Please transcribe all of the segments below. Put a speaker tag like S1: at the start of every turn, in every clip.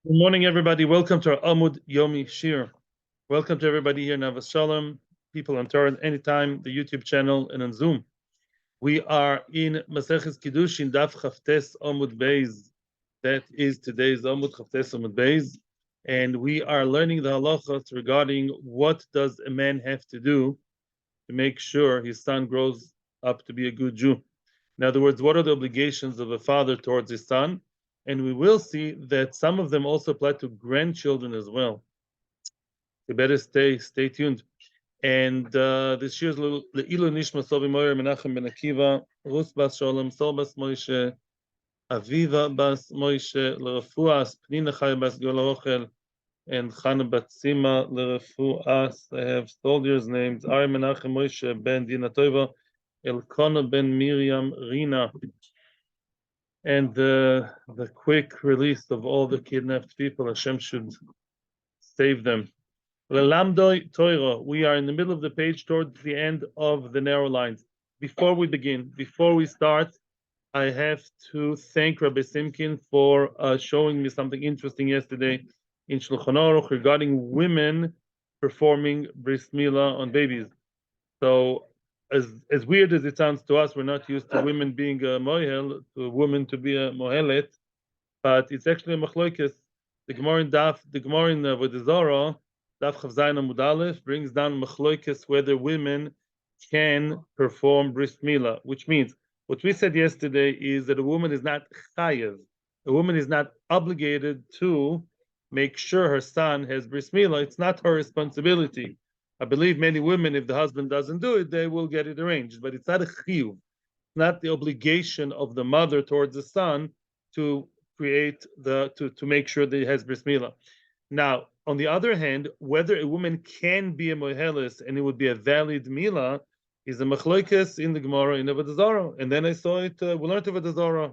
S1: Good morning, everybody. Welcome to our Amud Yomi Shiur. Welcome to everybody here in Navas Shalom, people on Torah anytime, the YouTube channel, and on Zoom. We are in Maseches Kiddushin Daf Chavtes Amud Beis. That is today's Amud Chavtes Amud Beis, and we are learning the halachas regarding what does a man have to do to make sure his son grows up to be a good Jew. In other words, what are the obligations of a father towards his son? And we will see that some of them also apply to grandchildren as well. You better stay tuned. And this year's Le'ilu Nishma Sovi Moyer Menachem Ben Akiva, Rus Bas Sholem, Sol Bas Moshe, Aviva Bas Moshe, L'Refuas, Pnina Chai Bas Gola Ochel, and Chana Batsima L'Refuas. I have soldiers' names: Ari Menachem Moshe Ben Dina Tova, Elkana Ben Miriam Rina. And the quick release of all the kidnapped people, Hashem should save them. Lelamdoi Torah. We are in the middle of the page towards the end of the narrow lines. Before we begin, before we start, I have to thank Rabbi Simkin for showing me something interesting yesterday in Shulchan Aruch regarding women performing Bris Milah on babies. So as weird as it sounds to us, we're not used to women being a mohel, to a woman to be a mohelet, but it's actually a machloikes. The Gemara in Avodah Zarah, Daf Chav Zayin Amud Aleph, brings down machloikes whether women can perform Bris Milah, which means what we said yesterday is that a woman is not chayav, a woman is not obligated to make sure her son has Bris Milah. It's not her responsibility. I believe many women, if the husband doesn't do it, they will get it arranged. But it's not a chiyuv, not the obligation of the mother towards the son to create to make sure that he has bris milah. Now, on the other hand, whether a woman can be a mohelis and it would be a valid milah is a machloikes in the Gemara in Avodah Zarah. And then I saw it. We learned Avodah Zarah,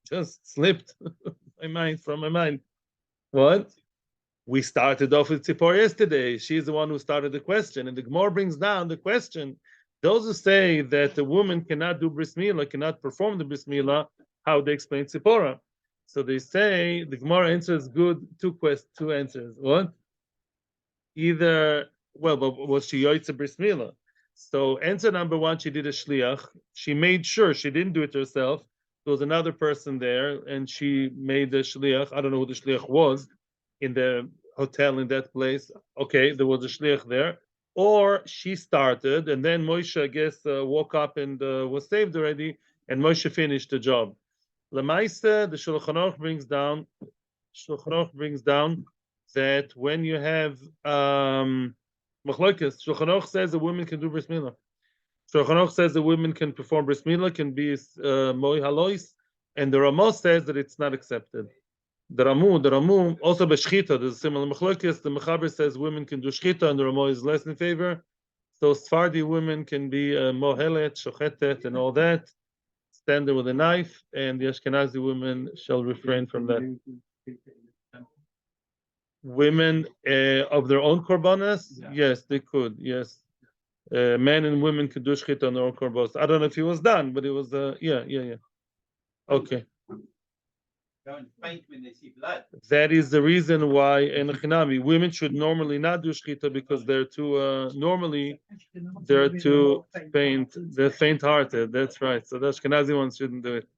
S1: just slipped from my mind. What? We started off with Tzipor yesterday. She's the one who started the question. And the Gemara brings down the question. Those who say that the woman cannot do Bris Milah, cannot perform the Bris Milah, how they explain Tzipora. So they say, the Gemara answers good, two answers. What? Either, but was she Yoitza Bris Milah? So answer number one, she did a shliach. She made sure she didn't do it herself. There was another person there, and she made the shliach. I don't know who the shliach was in the hotel in that place. Okay, there was a shliach there. Or she started, and then Moshe, I guess, woke up and was saved already, and Moshe finished the job. Lamaise, the Shulchan Aruch brings down that when you have machlokas, Shulchan Aruch says the women can do bris milah. Shulchan Aruch says the women can perform bris milah, can be moi halois, and the Ramah says that it's not accepted. The Ramu, also b'shchita, there's a similar machlokes. The Mechaber says women can do shchita, and the Ramu is less in favor. So Sephardi women can be mohelet, shochetet, and all that, stand there with a knife, and the Ashkenazi women shall refrain from that. Women of their own korbanos, yes, they could. Yes, men and women could do shchita on their own korbanos. I don't know if it was done, but it was yeah. Okay.
S2: Don't faint when they see blood.
S1: That is the reason why in Chinami women should normally not do shchita because they're too faint. They're faint-hearted. That's right. So the Ashkenazi ones shouldn't do it.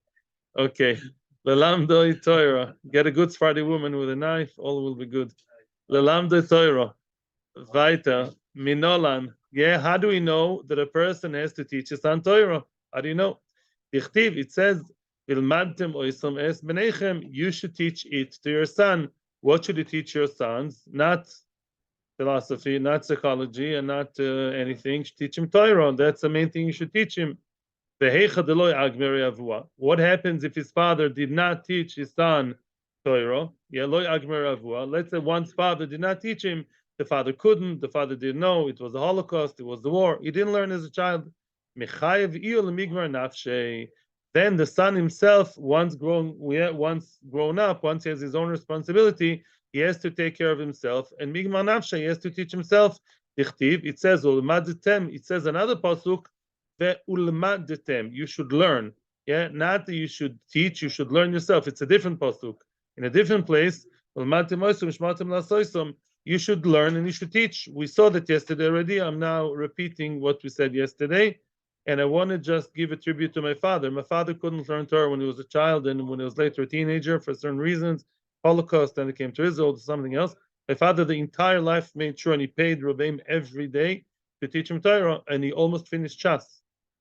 S1: Okay. Lelamdoi Torah. Get a good Sephardi woman with a knife. All will be good. Lelamdoi Torah. Vaita minolan. Yeah. How do we know that a person has to teach his son Torah? How do you know? It says. You should teach it to your son. What should you teach your sons? Not philosophy, not psychology, and not anything. You should teach him Torah. That's the main thing you should teach him. What happens if his father did not teach his son Torah? Let's say one's father did not teach him. The father couldn't. The father didn't know. It was the Holocaust. It was the war. He didn't learn as a child. Then the son himself, once grown up, once he has his own responsibility, he has to take care of himself. And migmar nafshe, he has to teach himself. It says, it says another pasuk, you should learn. Yeah, not that you should teach, you should learn yourself. It's a different pasuk. In a different place, You should learn and you should teach. We saw that yesterday already. I'm now repeating what we said yesterday. And I want to just give a tribute to my father. My father couldn't learn Torah when he was a child and when he was later a teenager for certain reasons, Holocaust, then he came to Israel, to something else. My father, the entire life, made sure and he paid Rabbeim every day to teach him Torah, and he almost finished Shas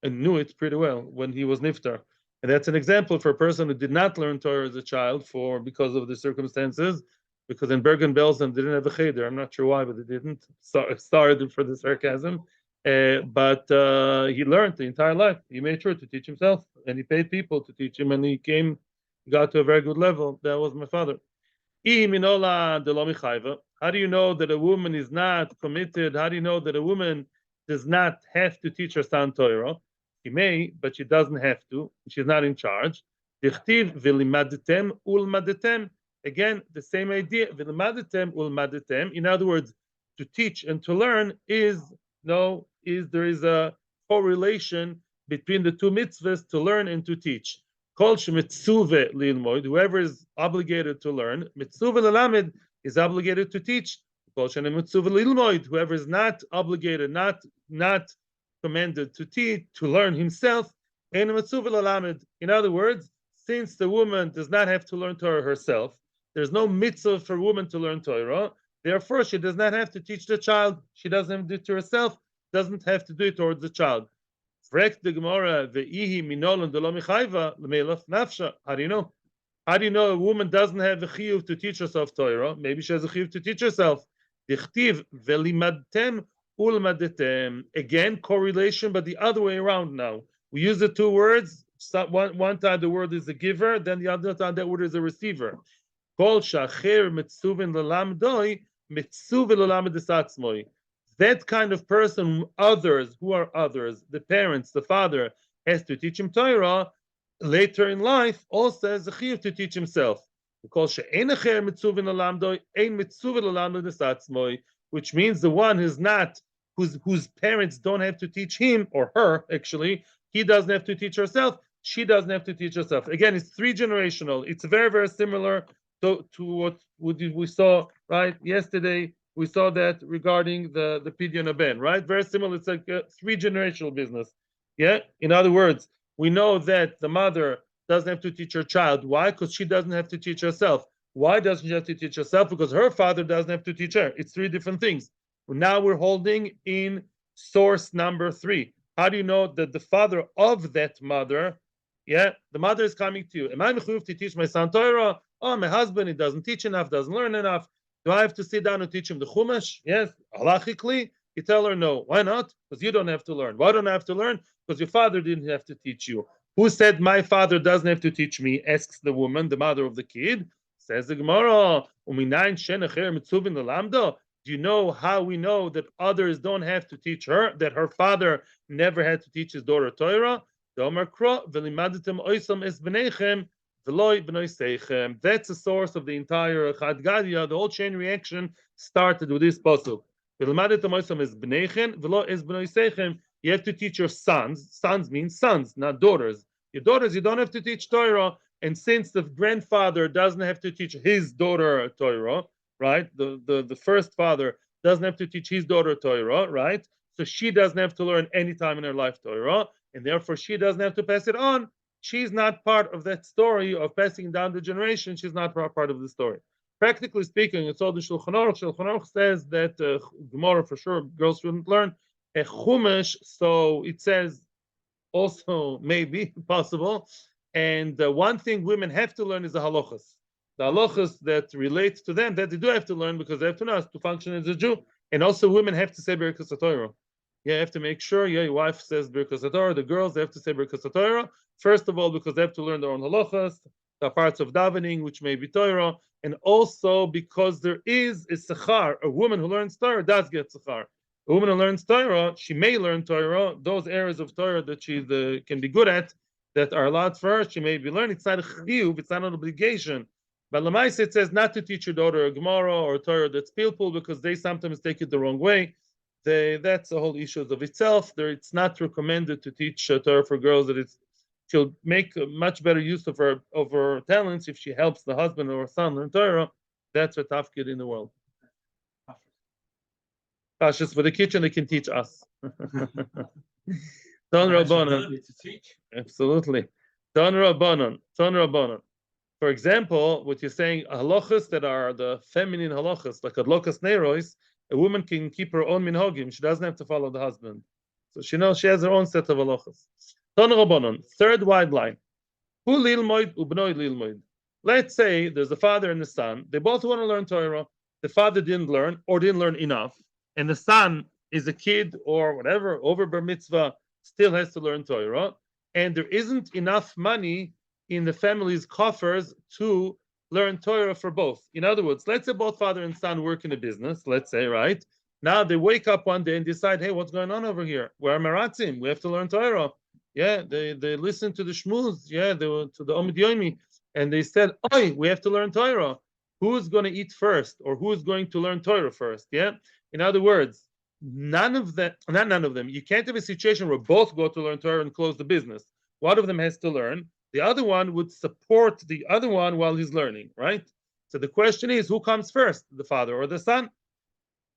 S1: and knew it pretty well when he was Niftar. And that's an example for a person who did not learn Torah as a child because of the circumstances, because in Bergen-Belsen they didn't have a cheder. I'm not sure why, but they didn't. Sorry for the sarcasm. But he learned the entire life. He made sure to teach himself, and he paid people to teach him, and he got to a very good level. That was my father. How do you know that a woman is not committed? How do you know that a woman does not have to teach her son Torah? She may, but she doesn't have to. She's not in charge. Again, the same idea. In other words, to teach and to learn there is a correlation between the two mitzvahs, to learn and to teach. Whoever is obligated to learn, mitzuve lelamed, is obligated to teach. Whoever is not obligated, not commanded to teach, to learn himself, in other words, since the woman does not have to learn Torah herself, there's no mitzvah for a woman to learn Torah. Therefore, she does not have to teach the child. She doesn't have to do it to herself, doesn't have to do it towards the child. How do you know? How do you know a woman doesn't have a chiyuv to teach herself Torah? Maybe she has a chiyuv to teach herself. Again, correlation, but the other way around now. We use the two words. One time the word is a giver, then the other time that word is a receiver. That kind of person, others, who are others, the parents, the father, has to teach him Torah, later in life also has a chiyuv to teach himself. Which means the one whose parents don't have to teach him or her, actually, he doesn't have to teach herself, she doesn't have to teach herself. Again, it's three generational. It's very, very similar to what we saw right yesterday. We saw that regarding the Pidyon Ben, right? Very similar. It's like a three generational business. Yeah. In other words, we know that the mother doesn't have to teach her child. Why? Because she doesn't have to teach herself. Why doesn't she have to teach herself? Because her father doesn't have to teach her. It's three different things. Now we're holding in source number 3. How do you know that the father of that mother, the mother is coming to you? Am I mechuyev to teach my son Torah? Oh, my husband, he doesn't teach enough, doesn't learn enough. Do I have to sit down and teach him the Chumash? Yes. Halachically, you tell her no. Why not? Because you don't have to learn. Why don't I have to learn? Because your father didn't have to teach you. Who said my father doesn't have to teach me? Asks the woman, the mother of the kid. Says the Gemara, do you know how we know that others don't have to teach her, that her father never had to teach his daughter Torah? That's the source of the entire Chad Gadia. The whole chain reaction started with this pasuk. You have to teach your sons. Sons means sons, not daughters. Your daughters, you don't have to teach Torah. And since the grandfather doesn't have to teach his daughter Torah, right? The first father doesn't have to teach his daughter Torah, right? So she doesn't have to learn any time in her life Torah, and therefore she doesn't have to pass it on. She's not part of that story of passing down the generation. She's not part of the story. Practically speaking, it's all the Shulchan Aruch. Shulchan Aruch says that Gemara for sure girls shouldn't learn a Chumash. So it says also maybe possible. And one thing women have to learn is the halachas. The halachas that relate to them, that they do have to learn because they have to know to function as a Jew. And also women have to say Birkas HaTorah. You have to make sure your wife says Birkas HaTorah. The girls, they have to say Birkas HaTorah. First of all, because they have to learn their own halachas, the parts of davening, which may be Torah. And also because there is a sechar. A woman who learns Torah does get sechar. A woman who learns Torah, she may learn Torah, those areas of Torah that she can be good at, that are allowed for her, she may be learning. It's not a chiyuv, it's not an obligation. But Lamaisa, it says not to teach your daughter a Gemara or a Torah that's pilpul because they sometimes take it the wrong way. That's a whole issue of itself. It's not recommended to teach Torah for girls. She'll make a much better use of her talents if she helps the husband or son learn Torah. That's a tafkid in the world. Pashas for the kitchen, they can teach us. Don Rabbanon.
S2: To teach.
S1: Absolutely. Don Rabbanon. Don Rabbanon. For example, what you're saying, halachas that are the feminine halachas, like adlokas neiros, a woman can keep her own minhagim. She doesn't have to follow the husband. So she knows she has her own set of halachas. Don Rabbanon. Third wide line. Hu lilmoid ubnoi lilmoid. Let's say there's a father and a son. They both want to learn Torah. The father didn't learn or didn't learn enough. And the son is a kid or whatever, over bar mitzvah, still has to learn Torah. And there isn't enough money in the family's coffers to learn Torah for both. In other words, let's say both father and son work in a business, let's say, right? Now they wake up one day and decide, hey, what's going on over here? We're Maratzim. We have to learn Torah. Yeah, they listened to the shmuz, yeah, to the Amud Yomi, and they said, oi, we have to learn Torah. Who's going to eat first, or who's going to learn Torah first? Yeah. In other words, none of them. You can't have a situation where both go to learn Torah and close the business. One of them has to learn. The other one would support the other one while he's learning, right? So the question is, who comes first, the father or the son?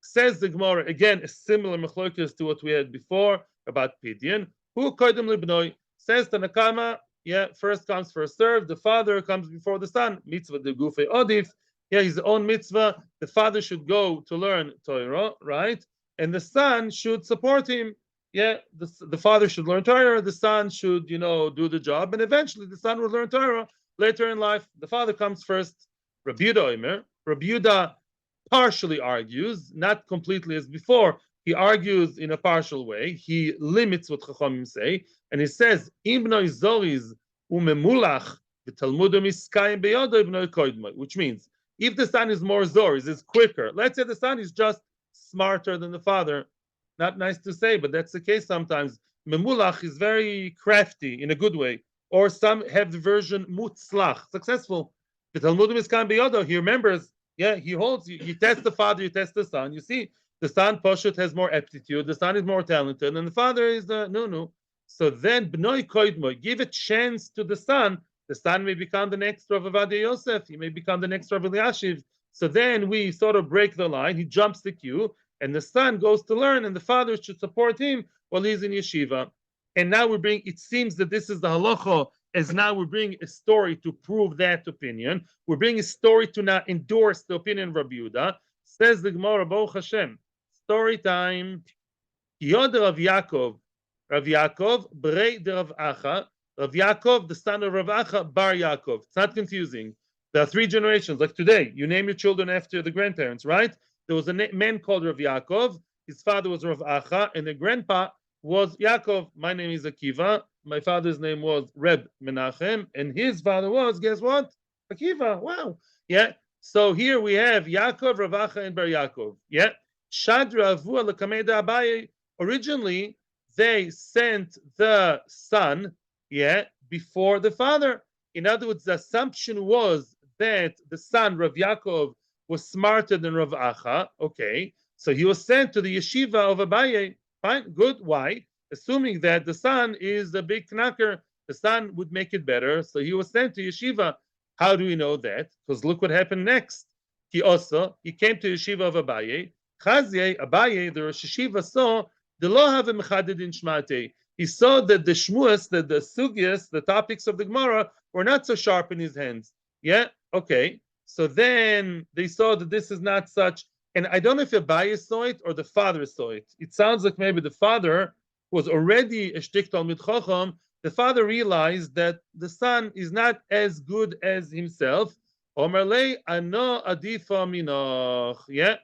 S1: Says the Gemara, again, a similar machlokas to what we had before about Pidyon. Who koydem libnoi? Says the Nakama, yeah, first comes, first served. The father comes before the son. Mitzvah de gufe odif. Yeah, his own mitzvah. The father should go to learn Torah, right? And the son should support him. Yeah, the father should learn Torah. The son should, do the job. And eventually the son will learn Torah later in life. The father comes first. Rabbi Yehuda partially argues, not completely as before. He argues in a partial way. He limits what Chachamim say. And he says, Im bnoi zoriz umemulach v'talmudom iskayim beyado bnoi koidmoi, which means, if the son is more zoriz, is quicker. Let's say the son is just smarter than the father. Not nice to say, but that's the case sometimes. Memulach is very crafty in a good way. Or some have the version mutzlach, successful. The Talmudim is kan beyodo. He remembers, yeah, he holds, you test the father, you test the son. You see, the son, Pashut, has more aptitude. The son is more talented, and the father is no. So then, bnoi koidmo, give a chance to the son. The son may become the next Rav Avadia Yosef. He may become the next Rav Eliashiv. So then we sort of break the line. He jumps the queue, and the son goes to learn, and the father should support him while he's in yeshiva. And now it seems that this is the halacha, as now we bring a story to prove that opinion. We bring a story to now endorse the opinion of Rabbi Yehuda. Says the Gemara, Baruch Hashem, story time. Yod Rav Yaakov, Brei de Rav Acha, Rav Yaakov, the son of Rav Acha, Bar Yaakov. It's not confusing. There are three generations. Like today, you name your children after the grandparents, right? There was a man called Rav Yaakov. His father was Rav Acha, and the grandpa was Yaakov. My name is Akiva. My father's name was Reb Menachem, and his father was, guess what? Akiva. Wow. Yeah. So here we have Yaakov, Rav Acha, and Bar Yaakov. Yeah. Shadra Avu Lakameda Abaye. Originally, they sent the son, yeah, before the father. In other words, the assumption was that the son, Rav Yaakov, was smarter than Rav Acha. Okay. So he was sent to the yeshiva of Abaye. Fine, good. Why? Assuming that the son is a big knacker, the son would make it better. So he was sent to yeshiva. How do we know that? Because look what happened next. He came to yeshiva of Abaye. Abaye, the Rosh Yeshiva saw the lo have a mechaded in shmate. He saw that the shmuas, the sugyas, the topics of the Gemara were not so sharp in his hands. Yeah, okay. So then they saw that this is not such. And I don't know if Abaye saw it or the father saw it. It sounds like maybe the father was already a shtik talmid chacham. The father realized that the son is not as good as himself. Omer lei ano adifa minoch. Yeah,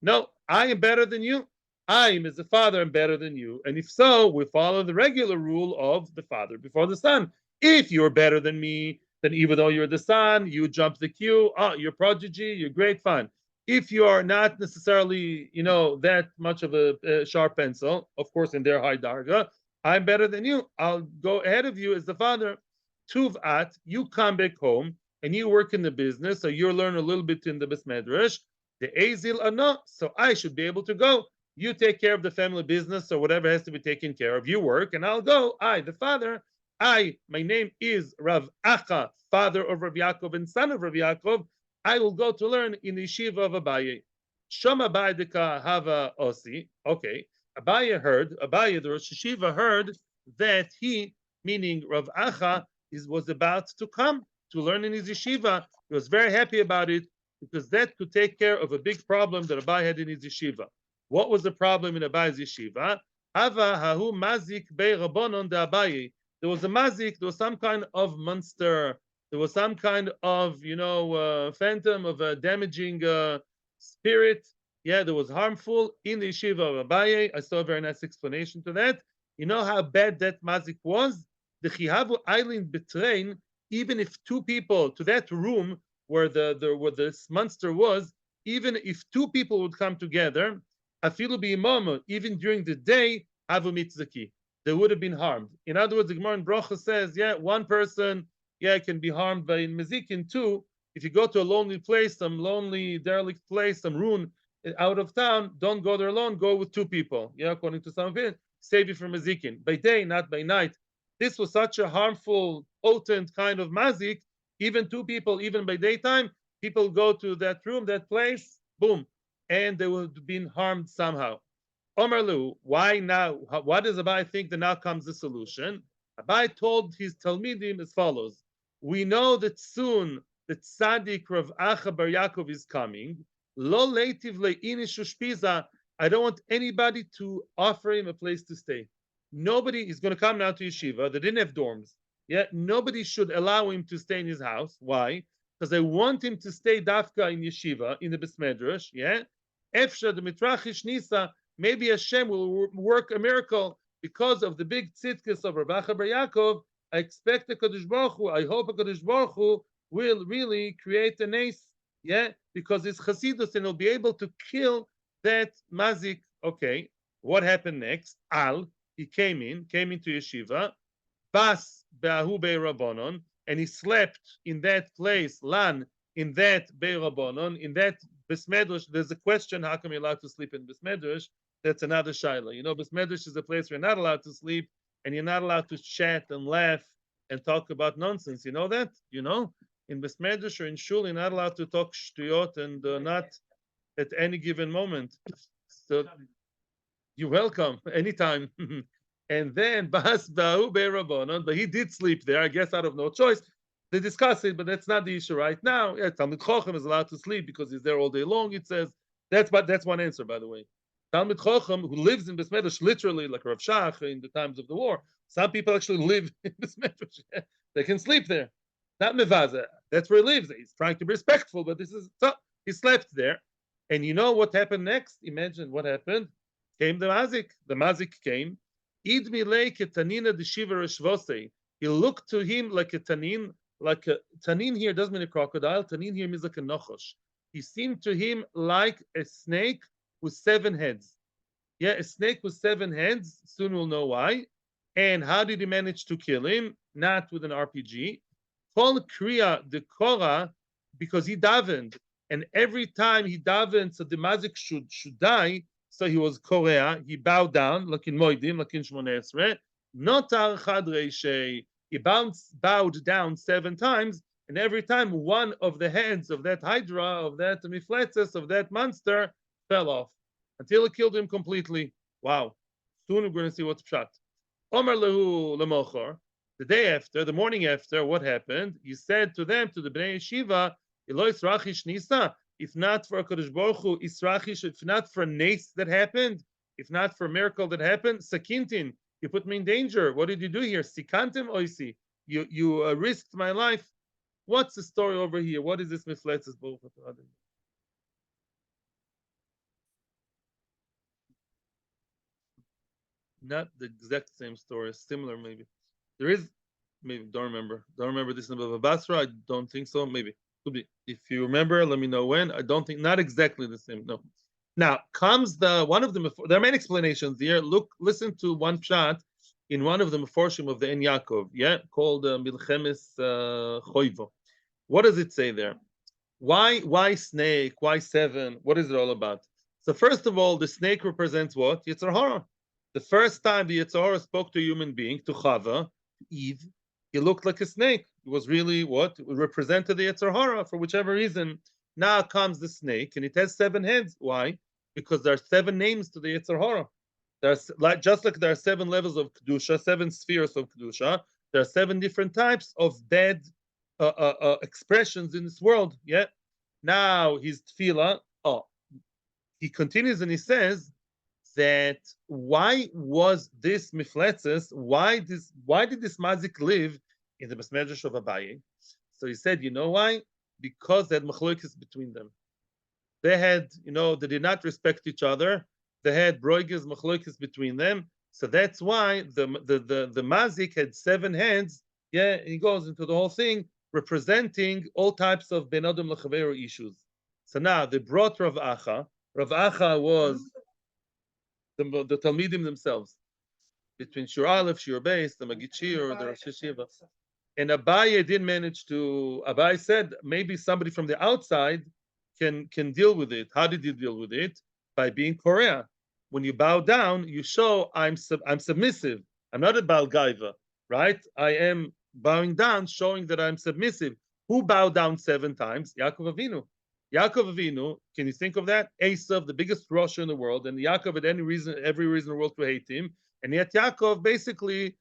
S1: no, I am better than you. I, as the father, am better than you. And if so, we follow the regular rule of the father before the son. If you're better than me, then even though you're the son, you jump the queue. You're prodigy. You're great, fun. If you are not necessarily, that much of a sharp pencil, of course, in their high darga, I'm better than you. I'll go ahead of you as the father. Tuv'at, you come back home and you work in the business, so you learn a little bit in the Bais Medrash. The Ezil ano, so I should be able to go. You take care of the family business or whatever has to be taken care of. You work and I'll go. I, the father, my name is Rav Acha, father of Rav Yaakov and son of Rav Yaakov. I will go to learn in the yeshiva of Abaye. Shama Baidika Hava Osi. Okay. Abaye, the Rosh Yeshiva heard that he, meaning Rav Acha, was about to come to learn in his yeshiva. He was very happy about it because that could take care of a big problem that Abaye had in his yeshiva. What was the problem in Abaye's yeshiva? Hava hahu mazik bei rabbonon de Abaye. There was a mazik, there was some kind of monster, there was some kind of, phantom of a damaging spirit. Yeah, that was harmful in the yeshiva of Abaye. I saw a very nice explanation to that. You know how bad that mazik was? The chihavu island betrain, even if two people to that room where this monster was, even if two people would come together, afilu bi even during the day, havu mitzaki, they would have been harmed. In other words, the Gemara in Brocha says, one person, can be harmed by mezikin. Two, if you go to a lonely place, some lonely derelict place, some ruin out of town, don't go there alone. Go with two people. According to some of it, save you from mezikin by day, not by night. This was such a harmful, potent kind of mazik. Even two people, even by daytime, people go to that room, that place, boom, and they would have been harmed somehow. Omar Lu, why now? What does Abai think that now comes the solution? Abai told his Talmidim as follows: we know that soon the Tzaddik Rav Acha Bar Yaakov is coming. Lo leitiv le'inishu shpiza. I don't want anybody to offer him a place to stay. Nobody is going to come now to yeshiva. They didn't have dorms. Nobody should allow him to stay in his house. Why? Because I want him to stay dafka in yeshiva, in the Bris Midrash. Efsha the mitrachish nisa. Maybe Hashem will work a miracle because of the big tzidkes of Rabbi Bar Yaakov. I expect the Kadosh Baruch Hu, I hope a Kadosh Baruch Hu will really create a nace, because it's Chasidus and he'll be able to kill that mazik. Okay, what happened next? He came into yeshiva, Bas Be'ahu Be'Rabbanon, and he slept in that place, Lan, in that Be'Rabbanon, in that Bris Midrash. There's a question, how come you're allowed to sleep in Bris Midrash? That's another shaila. Bris Midrash is a place where you're not allowed to sleep, and you're not allowed to chat and laugh and talk about nonsense. You know that? In Bris Midrash or in Shul, you're not allowed to talk shtuyot and not at any given moment. So you're welcome anytime. And then Bas Ba'u Be'Rabbanon, but he did sleep there, I guess out of no choice. They discuss it, but that's not the issue right now. Talmid Chochem is allowed to sleep because he's there all day long. It says that's one answer, by the way. Talmid Chochem, who lives in Bris Midrash, literally like Rav Shach in the times of the war. Some people actually live in Bris Midrash. They can sleep there. Not mevaza. That's where he lives. He's trying to be respectful, but this is so. He slept there, and you know what happened next? Imagine what happened. Came the mazik. The mazik came. Id milei ketanina d'shiva reshvosei. He looked to him like a tanin. Like a tanin here doesn't mean a crocodile. Tanin here means like a nochosh. He seemed to him like a snake with 7 heads. A snake with 7 heads. Soon we'll know why. And how did he manage to kill him? Not with an RPG. Kol kriya the Korah, because he davened, and every time he davened, so the mazik should die. So he was Korea. He bowed down, like in Moedim, like in Shmoneh Esrei. Notar chad reishei. He bowed down 7 times, and every time one of the heads of that hydra, of that mifletzes, of that monster, fell off until it killed him completely. Wow! Soon we're going to see what's pshat. Omer lehu lemochor. The morning after, what happened? He said to them, to the Bnei Yeshiva, Eloi Israchish Nisa. If not for a Kadosh Baruch Hu, Israchish, if not for a nace that happened, if not for a miracle that happened, Sakintin, you put me in danger. What did you do here? Sikantim oisi. You risked my life. What's the story over here? What is this mifletzes? Not the exact same story, similar maybe. There is, maybe, don't remember this number of Basra. I don't think so. Maybe could be. If you remember, let me know when. I don't think, not exactly the same. No. Now comes one of the. There are many explanations here. Listen to one pshat in one of the meforshim of the En Yaakov, called Milchemes Choivo. What does it say there? Why snake? Why 7? What is it all about? So first of all, the snake represents what? Yetzer Hara. The first time the Yetzer Hara spoke to a human being, to Chava, Eve, he looked like a snake. It was really what? It represented the Yetzer Hara for whichever reason. Now comes the snake, and it has 7 heads. Why? Because there are 7 names to the Yetzer Hara. There's just like there are 7 levels of kedusha, 7 spheres of kedusha. There are 7 different types of bad expressions in this world. Yeah. Now his tefillah. Oh, he continues and he says that why was this mifletzes? Why did this mazik live in the Besmedrash of Abaye? So he said, you know why? Because they had machlokes between them. They had, they did not respect each other. They had broiges machlokes between them. So that's why the mazik had 7 heads. Yeah, he goes into the whole thing representing all types of ben adam lechaveru issues. So now they brought Rav Acha. Rav Acha was the Talmidim themselves, between Shiur Aleph, Shiur Beis, the Magid Shiur, the Rosh Yeshiva. And Abaye didn't manage to. Abaye said maybe somebody from the outside can deal with it. How did you deal with it? By being Korea. When you bow down, you show I'm submissive. I'm not a Baal Gaiva, right? I am bowing down, showing that I'm submissive. Who bowed down 7 times? Yaakov Avinu. Yaakov Avinu, can you think of that? Esav, the biggest Rosh in the world, and Yaakov had every reason in the world to hate him. And yet Yaakov basically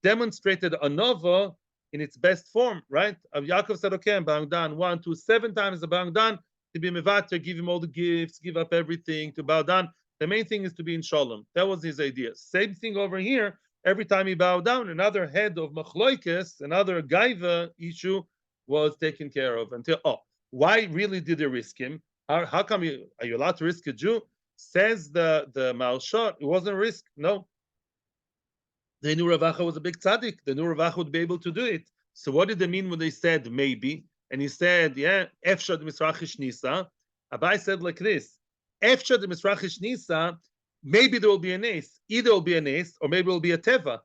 S1: demonstrated Anova in its best form, right? Yaakov said, okay, I'm bowing down 1, 2, 7 times I'm bowing down to be mevater, give him all the gifts, give up everything, to bow down. The main thing is to be in shalom. That was his idea. Same thing over here. Every time he bowed down, another head of machloikes, another gaiva issue was taken care of. Until, why really did they risk him? How come are you allowed to risk a Jew? Says the Malshot, it wasn't a risk. No. They knew Rav Acha was a big tzaddik. They knew Rav Acha would be able to do it. So what did they mean when they said maybe? And he said, yeah, Efshad Misrachish Nisa. Abai said like this, Efshad Misrachish Nisa, maybe there will be an ace. Either it will be an ace, or maybe it will be a teva.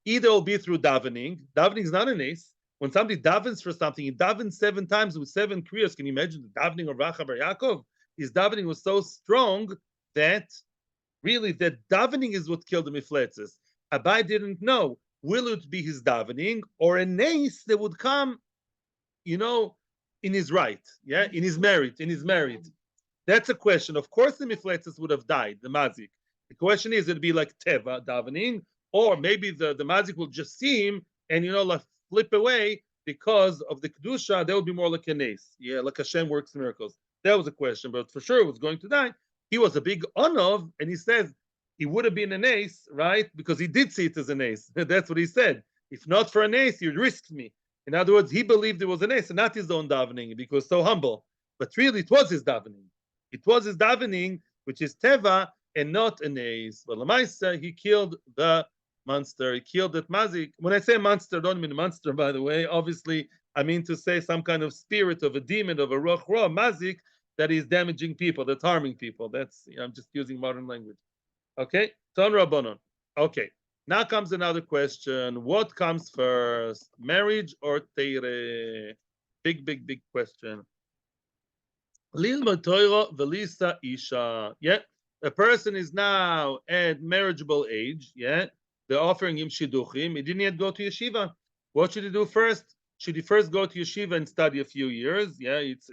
S1: Either it will be through davening. Davening is not an ace. When somebody davens for something, he davens 7 times with 7 kriyos. Can you imagine the davening of Racha Bar Yaakov? His davening was so strong that really that davening is what killed the mifletzes. Abai didn't know, will it be his davening or a nace that would come, in his right, yeah, in his merit. That's a question. Of course, the mifletzes would have died, the mazik. The question is, it'd be like teva davening, or maybe the mazik will just see him and like flip away because of the kedusha. That would be more like a nace, yeah, like Hashem works miracles. That was a question, but for sure it was going to die. He was a big onov, and he says he would have been an ace, right? Because he did see it as an ace. That's what he said. If not for an ace, you risked me. In other words, he believed it was an ace and not his own davening because he was so humble. But really, it was his davening. It was his davening, which is teva, and not an ace. But Lamaisa, he killed the monster. He killed that mazik. When I say monster, I don't mean monster, by the way. Obviously, I mean to say some kind of spirit of a demon, of a roch ra, mazik, that is damaging people, that's harming people. That's, I'm just using modern language. Okay, Ton Rabbanon. Okay, now comes another question. What comes first, marriage or teire? Big question. Lilma Torah velisa isha. Yeah, a person is now at marriageable age. Yeah, they're offering him shidduchim. He didn't yet go to yeshiva. What should he do first? Should he first go to yeshiva and study a few years? Yeah, it's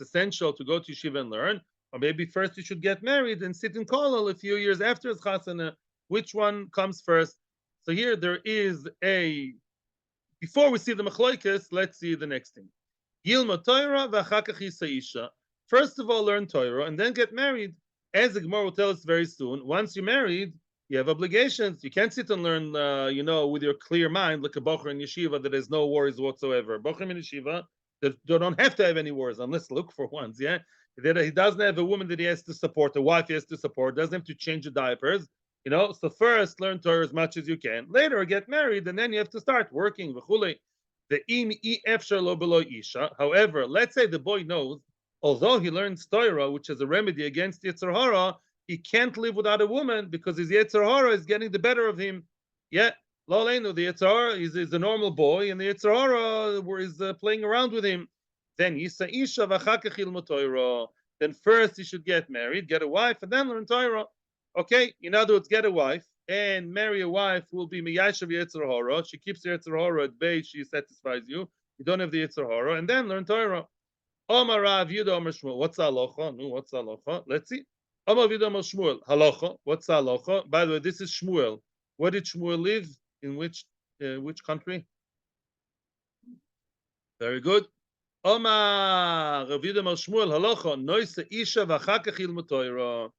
S1: essential to go to yeshiva and learn. Or maybe first you should get married and sit in kollel a few years after his chasana. Which one comes first? So here there is before we see the machloikes, let's see the next thing. Yilma Torah v'achakach yisa'isha. First of all, learn Torah and then get married. As the Gemara will tell us very soon, once you're married, you have obligations. You can't sit and learn, with your clear mind, like a bocher in yeshiva that has no worries whatsoever. Bocher in yeshiva that don't have to have any worries unless look for ones, yeah? That he doesn't have a woman that he has to support, a wife he has to support, doesn't have to change the diapers, So first, learn Torah as much as you can. Later, get married, and then you have to start working. However, let's say the boy knows, although he learns Torah, which is a remedy against Yetzer Hara, he can't live without a woman because his Yetzer Hara is getting the better of him. Yeah, Lo Aleinu, the Yetzer Hara is a normal boy, and the Yetzer Hara is playing around with him. Then Yisa Isha v'achakach ilmu Torah. Then first he should get married, get a wife, and then learn Torah. Okay, in other words, get a wife, and marry a wife who will be miyashav Yetzer Hara. She keeps the Yetzer Hara at bay. She satisfies you. You don't have the Yetzer Hara, and then learn Torah. Omar Rav Yudah Omar Shmuel. What's halacha? No, what's halacha? Let's see. Omar Yudah Omar Shmuel. Halacha. What's halacha? By the way, this is Shmuel. Where did Shmuel live? In which country? Very good. Omar Rav Yudah Omar Shmuel. Halacha. Noise isha v'achakach ilmu Torah.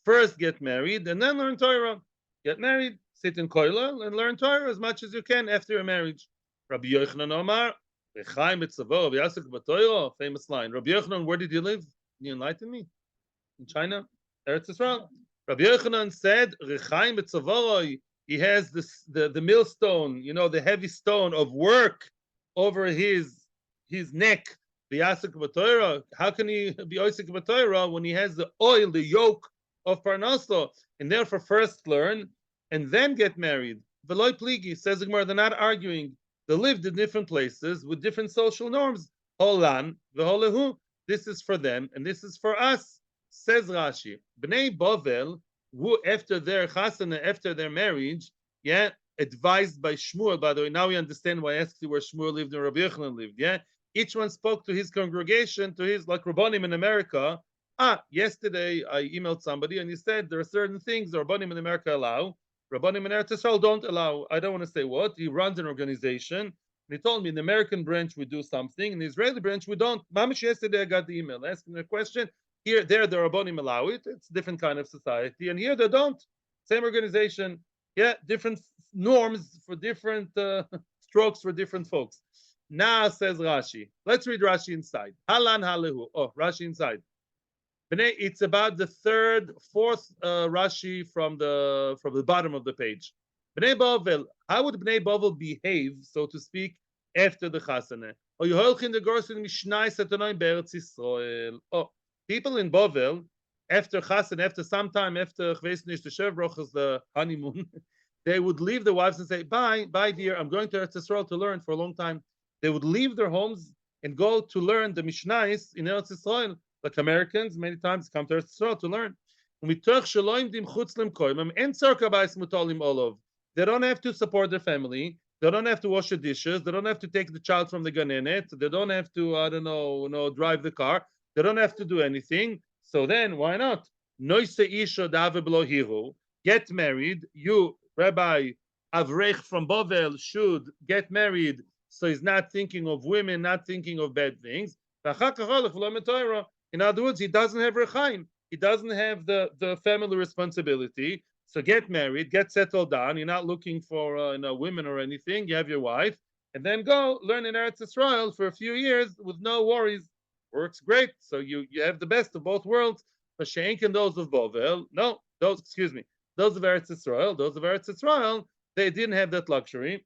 S1: First get married and then learn Torah. Get married, sit in koilel, and learn Torah as much as you can after your marriage. Rabbi Yochanan Omar. Famous line. Rabbi Yochanan, where did he live? Can you enlighten me? In China? Eretz Yisrael? Rabbi Yochanan said, he has the millstone, the heavy stone of work over his neck. How can he be Oisik B'Torah when he has the oil, the yoke of Parnaso? And therefore first learn and then get married. Veloy Pligi, says the Gemara, they're not arguing. They lived in different places with different social norms. Holan, v'holehu. This is for them, and this is for us. Says Rashi. Bnei Bovel, who after their chasana, after their marriage, advised by Shmuel. By the way, now we understand why I asked you where Shmuel lived and Rabbi Yochanan lived. Each one spoke to his congregation, to his, like Rabbanim in America. Yesterday I emailed somebody and he said there are certain things the Rabbanim in America allow. Rabbanim in Eretz Yisrael don't allow. I don't want to say what. He runs an organization. And he told me in the American branch we do something. In the Israeli branch we don't. Mamish, yesterday I got the email asking a question. There the Rabbanim allow it. It's a different kind of society. And here they don't. Same organization. Different norms for different strokes for different folks. Now says Rashi. Let's read Rashi inside. Halan halehu. Oh, Rashi inside. It's about the fourth Rashi from the bottom of the page. Bnei Bavel, how would Bnei Bavel behave, so to speak, after the Chasana? Oh, people in Bavel, after Chasana, after some time, after the honeymoon, they would leave their wives and say, bye, dear, I'm going to Eretz Yisrael to learn for a long time. They would leave their homes and go to learn the Mishnais in Eretz Yisrael. Like Americans, many times come to Eretz Yisrael to learn. They don't have to support their family. They don't have to wash the dishes. They don't have to take the child from the ganenet. They don't have to, drive the car. They don't have to do anything. So then, why not? Get married. You, Rabbi Avrech from Bovel, should get married. So he's not thinking of women, not thinking of bad things. In other words, he doesn't have rechaim. He doesn't have the family responsibility. So get married, get settled down. You're not looking for women or anything. You have your wife, and then go learn in Eretz Yisrael for a few years with no worries. Works great. So you have the best of both worlds. But She'enk and those of Bovel, those of Eretz Yisrael, they didn't have that luxury.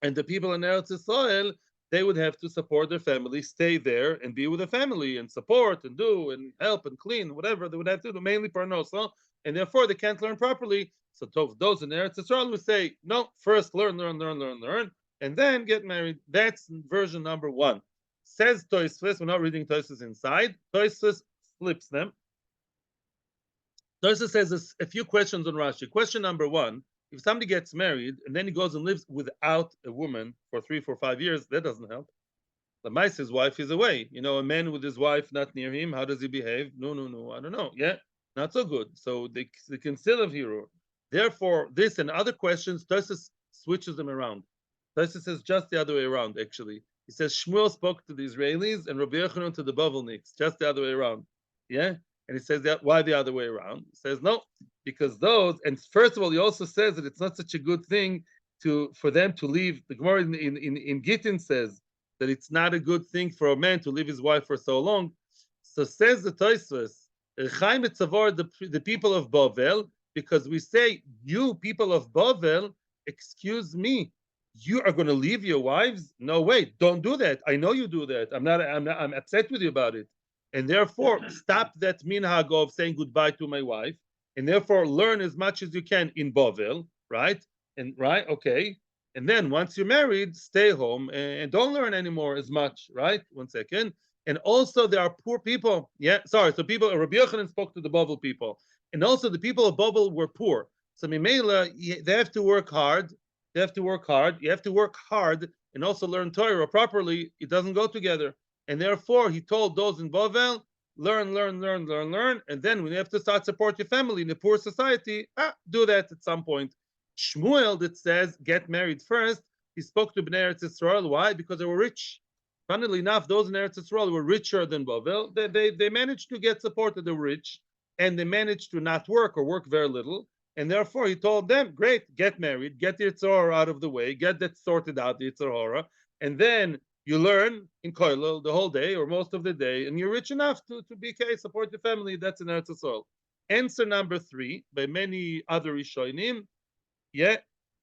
S1: And the people in Eretz Yisrael, they would have to support their family, stay there and be with the family and support and do and help and clean, whatever they would have to do, mainly parnosa, and therefore they can't learn properly. So those in Eretz Yisrael would say, no, first learn, and then get married. That's version number one. Says Tosfos, we're not reading Tosfos inside. Tosfos flips them. Tosfos says a few questions on Rashi. Question number one, if somebody gets married and then he goes and lives without a woman for 3, 4, 5 years, that doesn't help. The mice, his wife is away. A man with his wife not near him, how does he behave? No, I don't know. Not so good. So they can still have hero. Therefore, this and other questions, Tosfos switches them around. Tosfos says just the other way around, actually. He says Shmuel spoke to the Israelis and Rabbi Yochanan to the Bavelniks, just the other way around. And he says that why the other way around? He says no, because those, and first of all, he also says that it's not such a good thing for them to leave. The Gemara in Gittin says that it's not a good thing for a man to leave his wife for so long. So says the Tosfos, the people of Bavel, because we say, you people of Bavel, excuse me, you are going to leave your wives? No way, don't do that. I know you do that. I'm upset with you about it. And therefore, stop that minhag of saying goodbye to my wife, and therefore learn as much as you can in Bavel, right? Okay. And then once you're married, stay home and don't learn anymore as much, right? 1 second. And also there are poor people. So Rabbi Yochanan spoke to the Bavel people. And also the people of Bavel were poor. So Mimela, they have to work hard. They have to work hard. You have to work hard and also learn Torah properly. It doesn't go together. And therefore, he told those in Bovel, learn, learn, learn, learn, learn. And then when you have to start support your family in a poor society, do that at some point. Shmuel, that says, get married first, he spoke to Bnei Eretz Yisrael. Why? Because they were rich. Funnily enough, those in Eretz Yisrael were richer than Bovel. They managed to get support that they were rich, and they managed to not work or work very little. And therefore, he told them, great, get married, get the Yitzhar out of the way, get that sorted out, the Yitzhar, and then you learn in Koilel the whole day or most of the day, and you're rich enough to BK, support your family. That's an Eretz Yisrael. Answer number 3, by many other Rishonim. Yeah,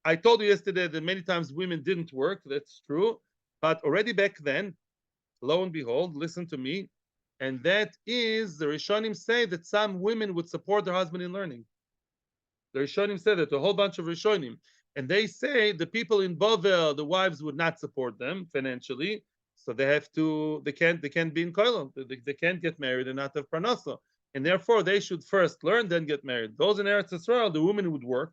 S1: I told you yesterday that many times women didn't work. That's true. But already back then, lo and behold, listen to me, and that is the Rishonim say that some women would support their husband in learning. The Rishonim said that, a whole bunch of Rishonim. And they say the people in Bovel, the wives would not support them financially, so they can't be in Koilon. They can't get married and not have Parnasa. And therefore, they should first learn, then get married. Those in Eretz Yisrael, the women would work.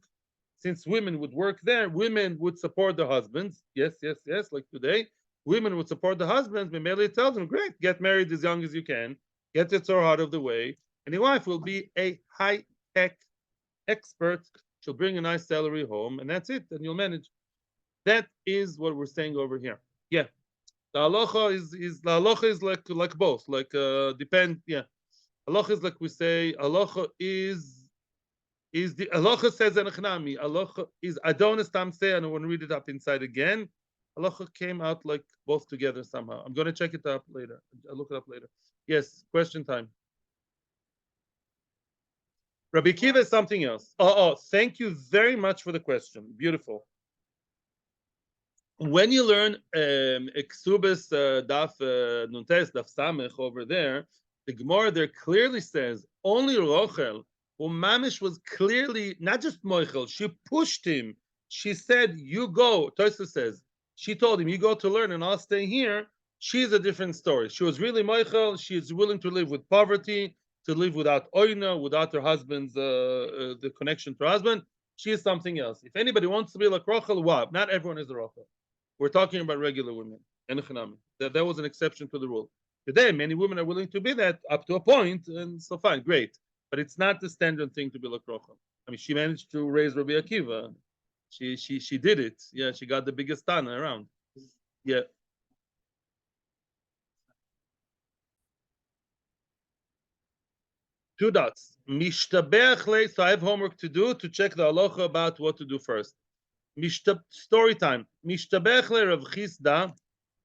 S1: Since women would work there, women would support their husbands. Yes, yes, yes, like today. Women would support the husbands. Mimele tells them, great, get married as young as you can. Get the Torah out of the way. And your wife will be a high-tech expert. She'll bring a nice salary home, and that's it, and you'll manage. That is what we're saying over here. Yeah. The halacha is like both, like depend, yeah. Halacha is like we say, halacha is the halacha says enachnami. Halacha is, I don't understand say, and I want to read it up inside again. Halacha came out like both together somehow. I'm going to check it up later. I'll look it up later. Yes, question time. Rabbi Kiva is something else. Thank you very much for the question. Beautiful. When you learn Eksubis Daf Nuntes Daf Samech over there, the Gemara there clearly says only Rochel, who Mamish was clearly not just Moichel, she pushed him. She said, "You go." Tosa says she told him, "You go to learn, and I'll stay here." She's a different story. She was really Moichel. She is willing to live with poverty, to live without oina, without her husband's the connection to her husband. She is something else. If anybody wants to be like Rochel, wow, not everyone is a Rochel. We're talking about regular women. That was an exception to the rule. Today, many women are willing to be that up to a point, and so fine, great. But it's not the standard thing to be like Rochel. I mean, she managed to raise Rabbi Akiva. She did it. Yeah, she got the biggest Tana around. Yeah. Two dots. Mishtabech. So I have homework to do to check the halacha about what to do first. Story time. Mishtabech le Rav Chisda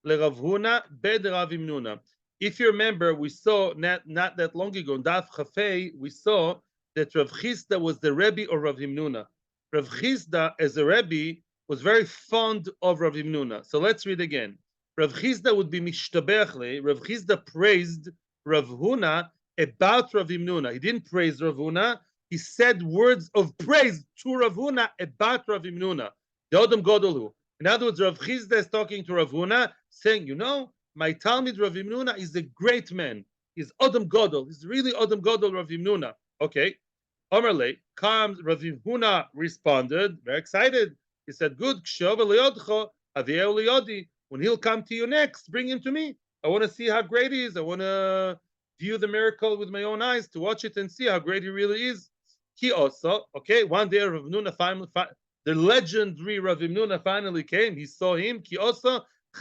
S1: le Rav Huna bed Rav Imnuna. If you remember, we saw not that long ago in Daf Chafei, we saw that Rav Chisda was the Rebbe of Rav Himnuna. Rav Chisda, as a Rebbe, was very fond of Rav Himnuna. So let's read again. Rav Chisda would be Mishtabech le. Rav Chisda praised Rav Huna about Rav Himnuna. He didn't praise Rav Huna. He said words of praise to Rav Huna about Rav Himnuna. The Odom Godolu. In other words, Rav Chisda is talking to Rav Huna, saying, you know, my Talmid Rav Himnuna is a great man. He's Odom Godol. He's really Odom Godol Rav Himnuna. Okay. Omerle comes, Rav Himnuna responded, very excited. He said, good, when he'll come to you next, bring him to me. I want to see how great he is. I want to view the miracle with my own eyes, to watch it and see how great he really is. He also, okay, one day Rav Himnuna finally, the legendary Rav Himnuna finally came. He saw him. He also, he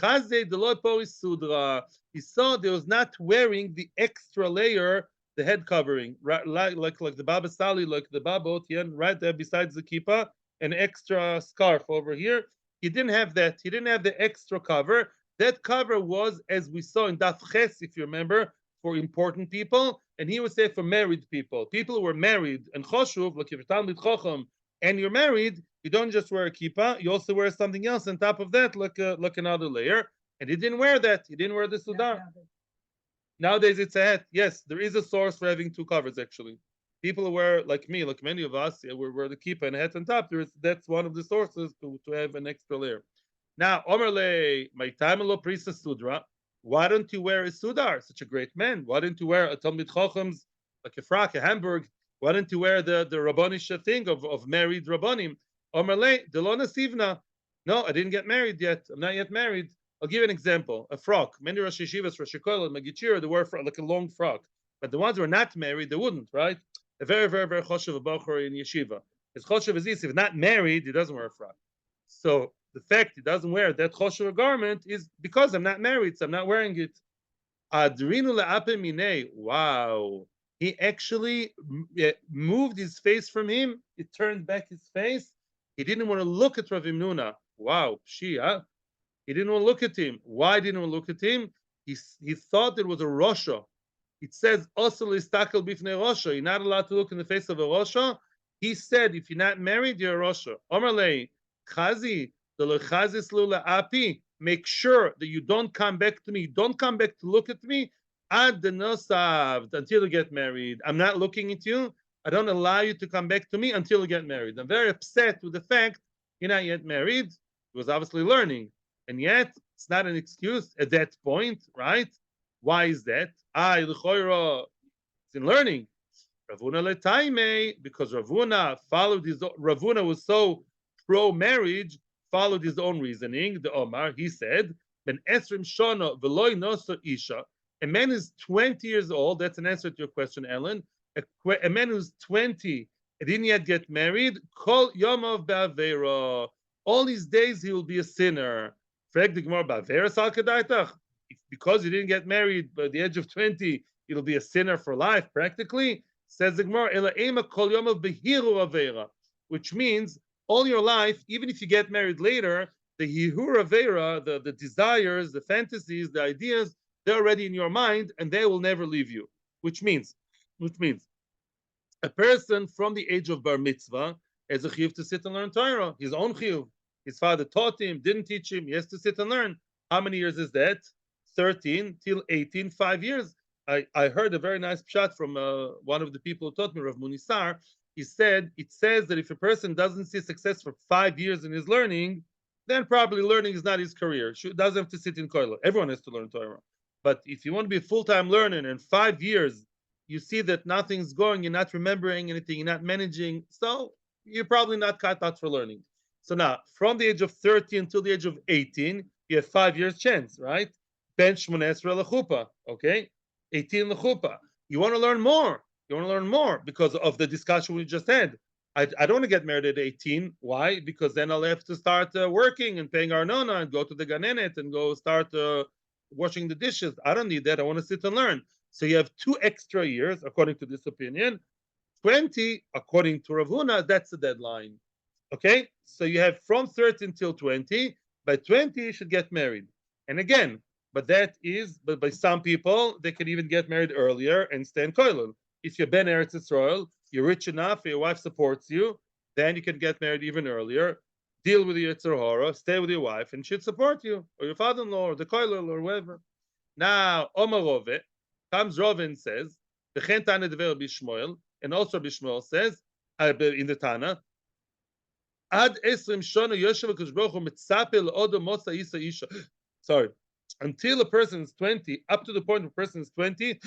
S1: saw they was not wearing the extra layer, the head covering, right, like the Baba Sali, like the Baba Otien, right there besides the kippah, an extra scarf over here. He didn't have that. He didn't have the extra cover. That cover was, as we saw in Daf Ches, if you remember, for important people, and he would say for married people. People who were married and choshuv, like if you're Talmid Chacham and you're married, you don't just wear a kippah, you also wear something else on top of that, like another layer. And he didn't wear that. He didn't wear the sudar. Nowadays it's a hat. Yes, there is a source for having two covers actually. People who wear, like me, like many of us, we wear the kippah and a hat on top. That's one of the sources to have an extra layer. Now, Omerle, my time lo prisa sudra. Why don't you wear a sudar? Such a great man. Why don't you wear a Talmid Chacham's, like a frock, a Hamburg, Why don't you wear the Rabbanish thing of married Rabbanim? Omer le, Delona Sivna. No, I didn't get married yet. I'm not yet married. I'll give you an example. A frock. Many Rosh Yeshivas, Rosh Kollel, Magichir, they wear like a long frock. But the ones who are not married, they wouldn't, right? A very, very, very choshev bachur in yeshiva. His choshev is this: if not married, he doesn't wear a frock. So the fact he doesn't wear that choshev garment is because I'm not married, so I'm not wearing it. Adrinu le'ape minei. Wow. He actually moved his face from him. He turned back his face. He didn't want to look at Rav Imnuna. Wow, Shia. He didn't want to look at him. Why didn't he want to look at him? He thought it was a Rosha. It says, also listakel bifnei Rosha. You're not allowed to look in the face of a Rosha. He said, if you're not married, you're a Rosha. Omerlei, Chazi, the lechazis lula api. Make sure that you don't come back to me. Don't come back to look at me ad the nosav until you get married. I'm not looking at you. I don't allow you to come back to me until you get married. I'm very upset with the fact you're not yet married. He was obviously learning. And yet, it's not an excuse at that point, right? Why is that? It's in learning. Ravuna letaime, because Ravuna was so pro-marriage, followed his own reasoning. The Omar, he said, Ben Esrim Shona Veloy Noso Isha. A man is 20 years old. That's an answer to your question, Ellen. A man who's 20 and didn't yet get married, Kol Yomov Ba'avera. All his days he will be a sinner. Because you didn't get married by the age of 20, it'll be a sinner for life, practically. Says the Gemara, which means all your life, even if you get married later, the Yihur Avera, the desires, the fantasies, the ideas, they're already in your mind and they will never leave you. Which means a person from the age of Bar Mitzvah has a chiyuv to sit and learn Torah, his own chiyuv. His father taught him, didn't teach him. He has to sit and learn. How many years is that? 13 till 18, 5 years. I heard a very nice pshat from one of the people who taught me, Rav Munisar. He said, it says that if a person doesn't see success for 5 years in his learning, then probably learning is not his career. He doesn't have to sit in kollel. Everyone has to learn Torah. But if you want to be a full-time learner and in 5 years, you see that nothing's going, you're not remembering anything, you're not managing, so you're probably not cut out for learning. So now, from the age of 13 until the age of 18, you have 5 years chance, right? Ben Shmonesra lechupa, okay? 18 lechupa. You want to learn more. You want to learn more because of the discussion we just had. I don't want to get married at 18. Why? Because then I'll have to start working and paying arnona and go to the ganenet and go start washing the dishes. I don't need that. I want to sit and learn. So you have 2 extra years, according to this opinion. 20, according to Ravuna, that's the deadline. Okay, so you have from 13 till 20. By 20, you should get married. And again, but by some people, they can even get married earlier and stay in kollel. If you're Ben Eretz Yisrael, you're rich enough, your wife supports you, then you can get married even earlier. Deal with your Yetzer Hara, stay with your wife, and she'd support you, or your father-in-law, or the kollel, or whoever. Now, Omar Rove comes Rove and says, "V'chen Tana Dever Bishmoel," and also Bishmoel says in the Tana, Ad esrim shona yoshev HaKadosh Baruch Hu mitzape le'odo motza isa isha. Sorry. Until a person is 20, up to the point where a person is 20,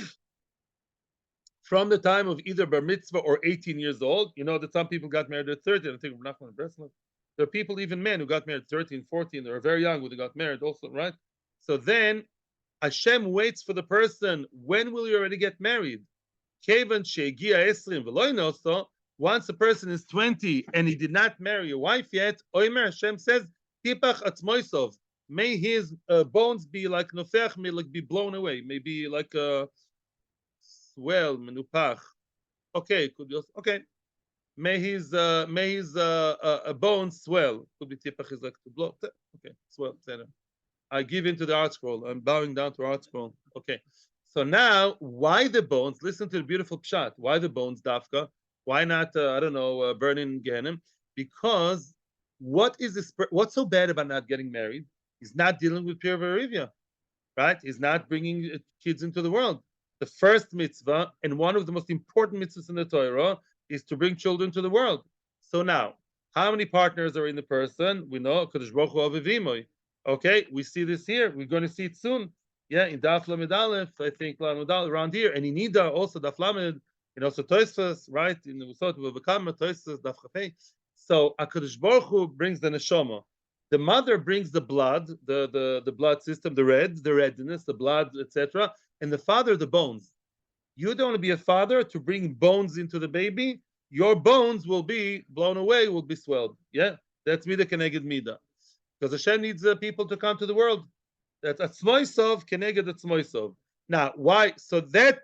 S1: from the time of either bar mitzvah or 18 years old, you know that some people got married at 30. I think we're not going to Breslau. There are people, even men, who got married at 13, 14. They were very young when they got married also, right? So then Hashem waits for the person, when will you already get married? Kevan she'egia esrim v'lo inoso. Once a person is 20 and he did not marry a wife yet, Omer Hashem says, Tipach atzmoisov, may his bones be like nofech, may like be blown away, maybe like a swell, menupach. Okay, could be also, okay. May his bones swell. Could be tipach is like to blow. Okay, swell. I give into the art scroll. I'm bowing down to art scroll. Okay. So now, why the bones? Listen to the beautiful pshat. Why the bones, Dafka? Why not, burning Gehenim? Because what's so bad about not getting married? He's not dealing with pure Verivia, right? He's not bringing kids into the world. The first mitzvah, and one of the most important mitzvahs in the Torah, is to bring children to the world. So now, how many partners are in the person? We know, Kadosh Baruch Hu Avivimoy. Okay, we see this here. We're going to see it soon. Yeah, in Daf Lamed Aleph, I think, around here. And in Nida, also, Daf Lamed, So Tosfos, right? In the Usot of Bekama, Tosfos, Daf Chafei. So HaKadosh Baruch Hu brings the neshama. The mother brings the blood, the blood system, the redness, the blood, etc., and the father the bones. You don't want to be a father to bring bones into the baby. Your bones will be blown away, will be swelled. Yeah, that's mida keneged mida, because Hashem needs people to come to the world. That's atzmoisov keneged atzmoisov. Now, why? So that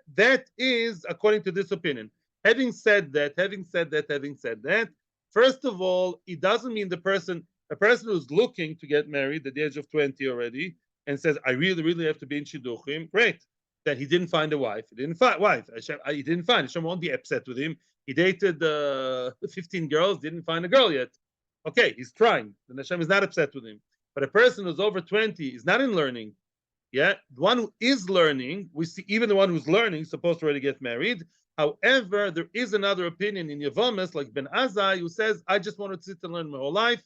S1: is according to this opinion. Having said that, first of all, it doesn't mean a person who's looking to get married at the age of 20 already and says, I really, really have to be in Shidduchim, great. That he didn't find a wife. He didn't find wife. He didn't find. Hashem won't be upset with him. He dated 15 girls, didn't find a girl yet. Okay, he's trying. Then Hashem is not upset with him. But a person who's over 20 is not in learning. Yeah, the one who is learning, we see even the one who's learning is supposed to already get married. However, there is another opinion in Yevomis, like Ben Azai, who says, I just wanted to sit and learn my whole life.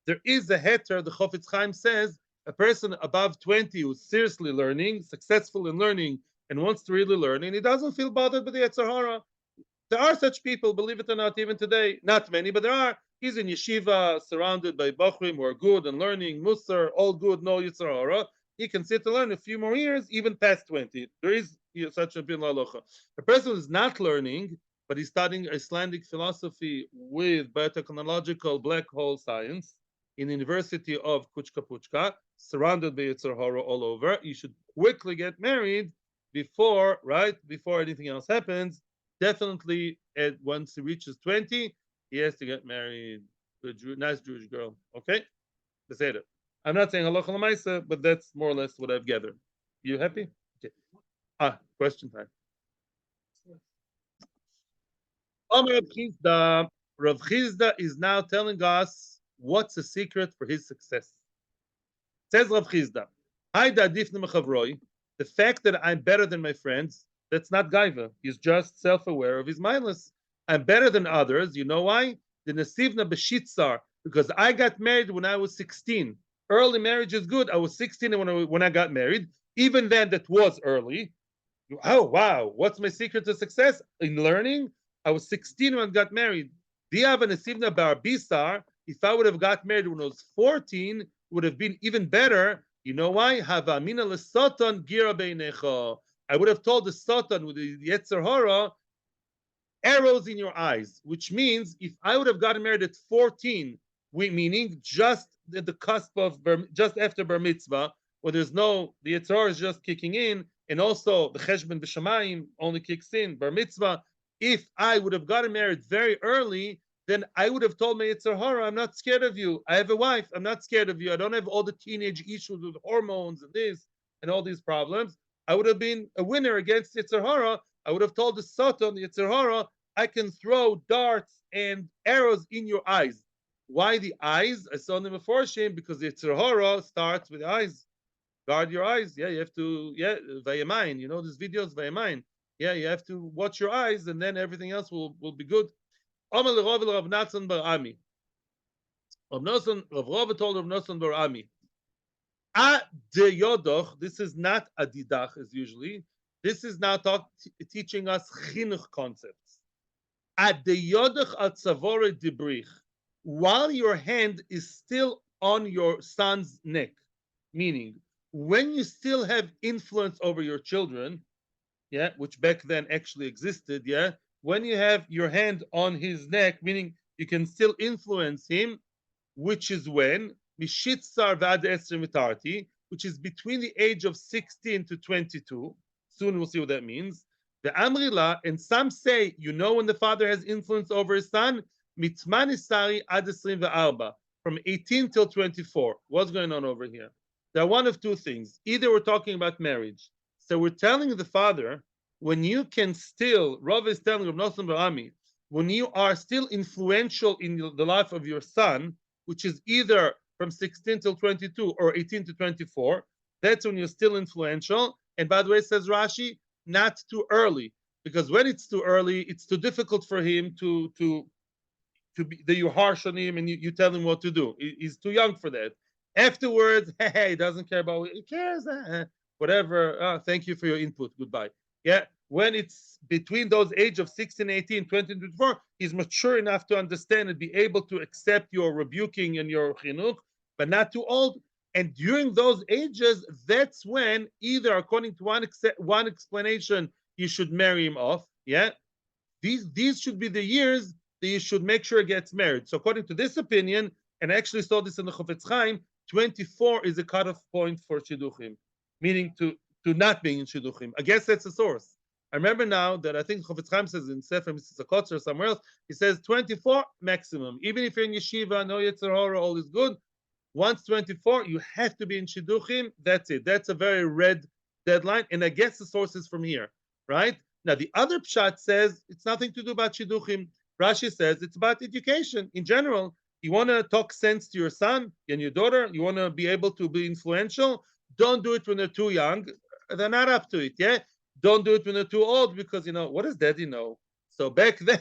S1: There is a heter, the Chofetz Chaim says, a person above 20 who's seriously learning, successful in learning, and wants to really learn, and he doesn't feel bothered by the Yetzer Hara. There are such people, believe it or not, even today. Not many, but there are. He's in yeshiva, surrounded by Bachrim who are good and learning, Musar, all good, no Yetzer Hara. He can sit and learn a few more years, even past 20. There is such a bin lalocha. A person who is not learning, but he's studying Icelandic philosophy with biotechnological black hole science in the University of Kuchka, surrounded by Yetzer Hara all over. You should quickly get married before anything else happens. Definitely, once he reaches 20, he has to get married to a nice Jewish girl. Okay? That's it. I'm not saying halacha l'maisa, but that's more or less what I've gathered. You happy? Okay. Question time. Rav Chizda is now telling us what's the secret for his success. Says Rav Chizda, the fact that I'm better than my friends, that's not gaiva. He's just self-aware of his mindless. I'm better than others. You know why? The nesivna b'shitzar, because I got married when I was 16. Early marriage is good. I was 16 when I got married. Even then, that was early. Oh, wow. What's my secret to success? In learning, I was 16 when I got married. Diav and nesivna bar bisar, if I would have got married when I was 14, would have been even better. You know why? Havamina lesatan gira beinecha. I would have told the Satan with the Yetzer Hara, arrows in your eyes, which means if I would have gotten married at 14, meaning just at the cusp of, just after Bar Mitzvah, where the Yetzer Hara is just kicking in, and also the Cheshbon B'Shamayim only kicks in, Bar Mitzvah, if I would have gotten married very early, then I would have told my Yetzer Hara, I'm not scared of you. I have a wife. I'm not scared of you. I don't have all the teenage issues with hormones and this and all these problems. I would have been a winner against Yetzer Hara. I would have told the Satan, the Yetzer Hara, I can throw darts and arrows in your eyes. Why the eyes? I saw them before shame because the Yetzer Hara starts with the eyes. Guard your eyes. Yeah, you have to, Vayamayim. You know these videos, Vayamayim. Yeah, you have to watch your eyes and then everything else will be good. Rav Natsan bar Ami. Rav Rava told Rav Natsan bar Ami, de yodoch, this is not a didach as usually. This is now teaching us chinuch concepts. At de yodoch at savore dibrich, while your hand is still on your son's neck, meaning when you still have influence over your children, which back then actually existed, when you have your hand on his neck, meaning you can still influence him, which is when Mishitzar Vad Esrim, which is between the age of 16 to 22. Soon we'll see what that means. The Amrila, and some say, when the father has influence over his son, Mitmanisari Ad Esrim Ve'arba, from 18 till 24. What's going on over here? There are one of two things. Either we're talking about marriage. So we're telling the father, when you can still, Rav is telling Rav Nosson bar Ami, when you are still influential in the life of your son, which is either from 16 till 22 or 18 to 24, that's when you're still influential. And by the way, says Rashi, not too early, because when it's too early, it's too difficult for him to be, that you're harsh on him and you tell him what to do. He's too young for that. Afterwards, he doesn't care about it. He cares. Whatever. Thank you for your input. Goodbye. Yeah. when it's between those age of 16, 18, 20, and 24, he's mature enough to understand and be able to accept your rebuking and your chinuch, but not too old. And during those ages, that's when either, according to one explanation, you should marry him off. Yeah, these should be the years that you should make sure he gets married. So according to this opinion, and I actually saw this in the Chofetz Chaim, 24 is a cutoff point for shidduchim, meaning to not being in shidduchim. I guess that's the source. I remember now that I think Chofetz Chaim says in Sefer Mrs. Akotzer or somewhere else, he says 24 maximum. Even if you're in yeshiva, no yetzer hara, all is good. Once 24, you have to be in shidduchim. That's it. That's a very red deadline. And I guess the source is from here, right? Now, the other pshat says it's nothing to do about shidduchim. Rashi says it's about education in general. You want to talk sense to your son and your daughter. You want to be able to be influential. Don't do it when they're too young. They're not up to it, yeah? Don't do it when they're too old because, what does daddy know? So back then,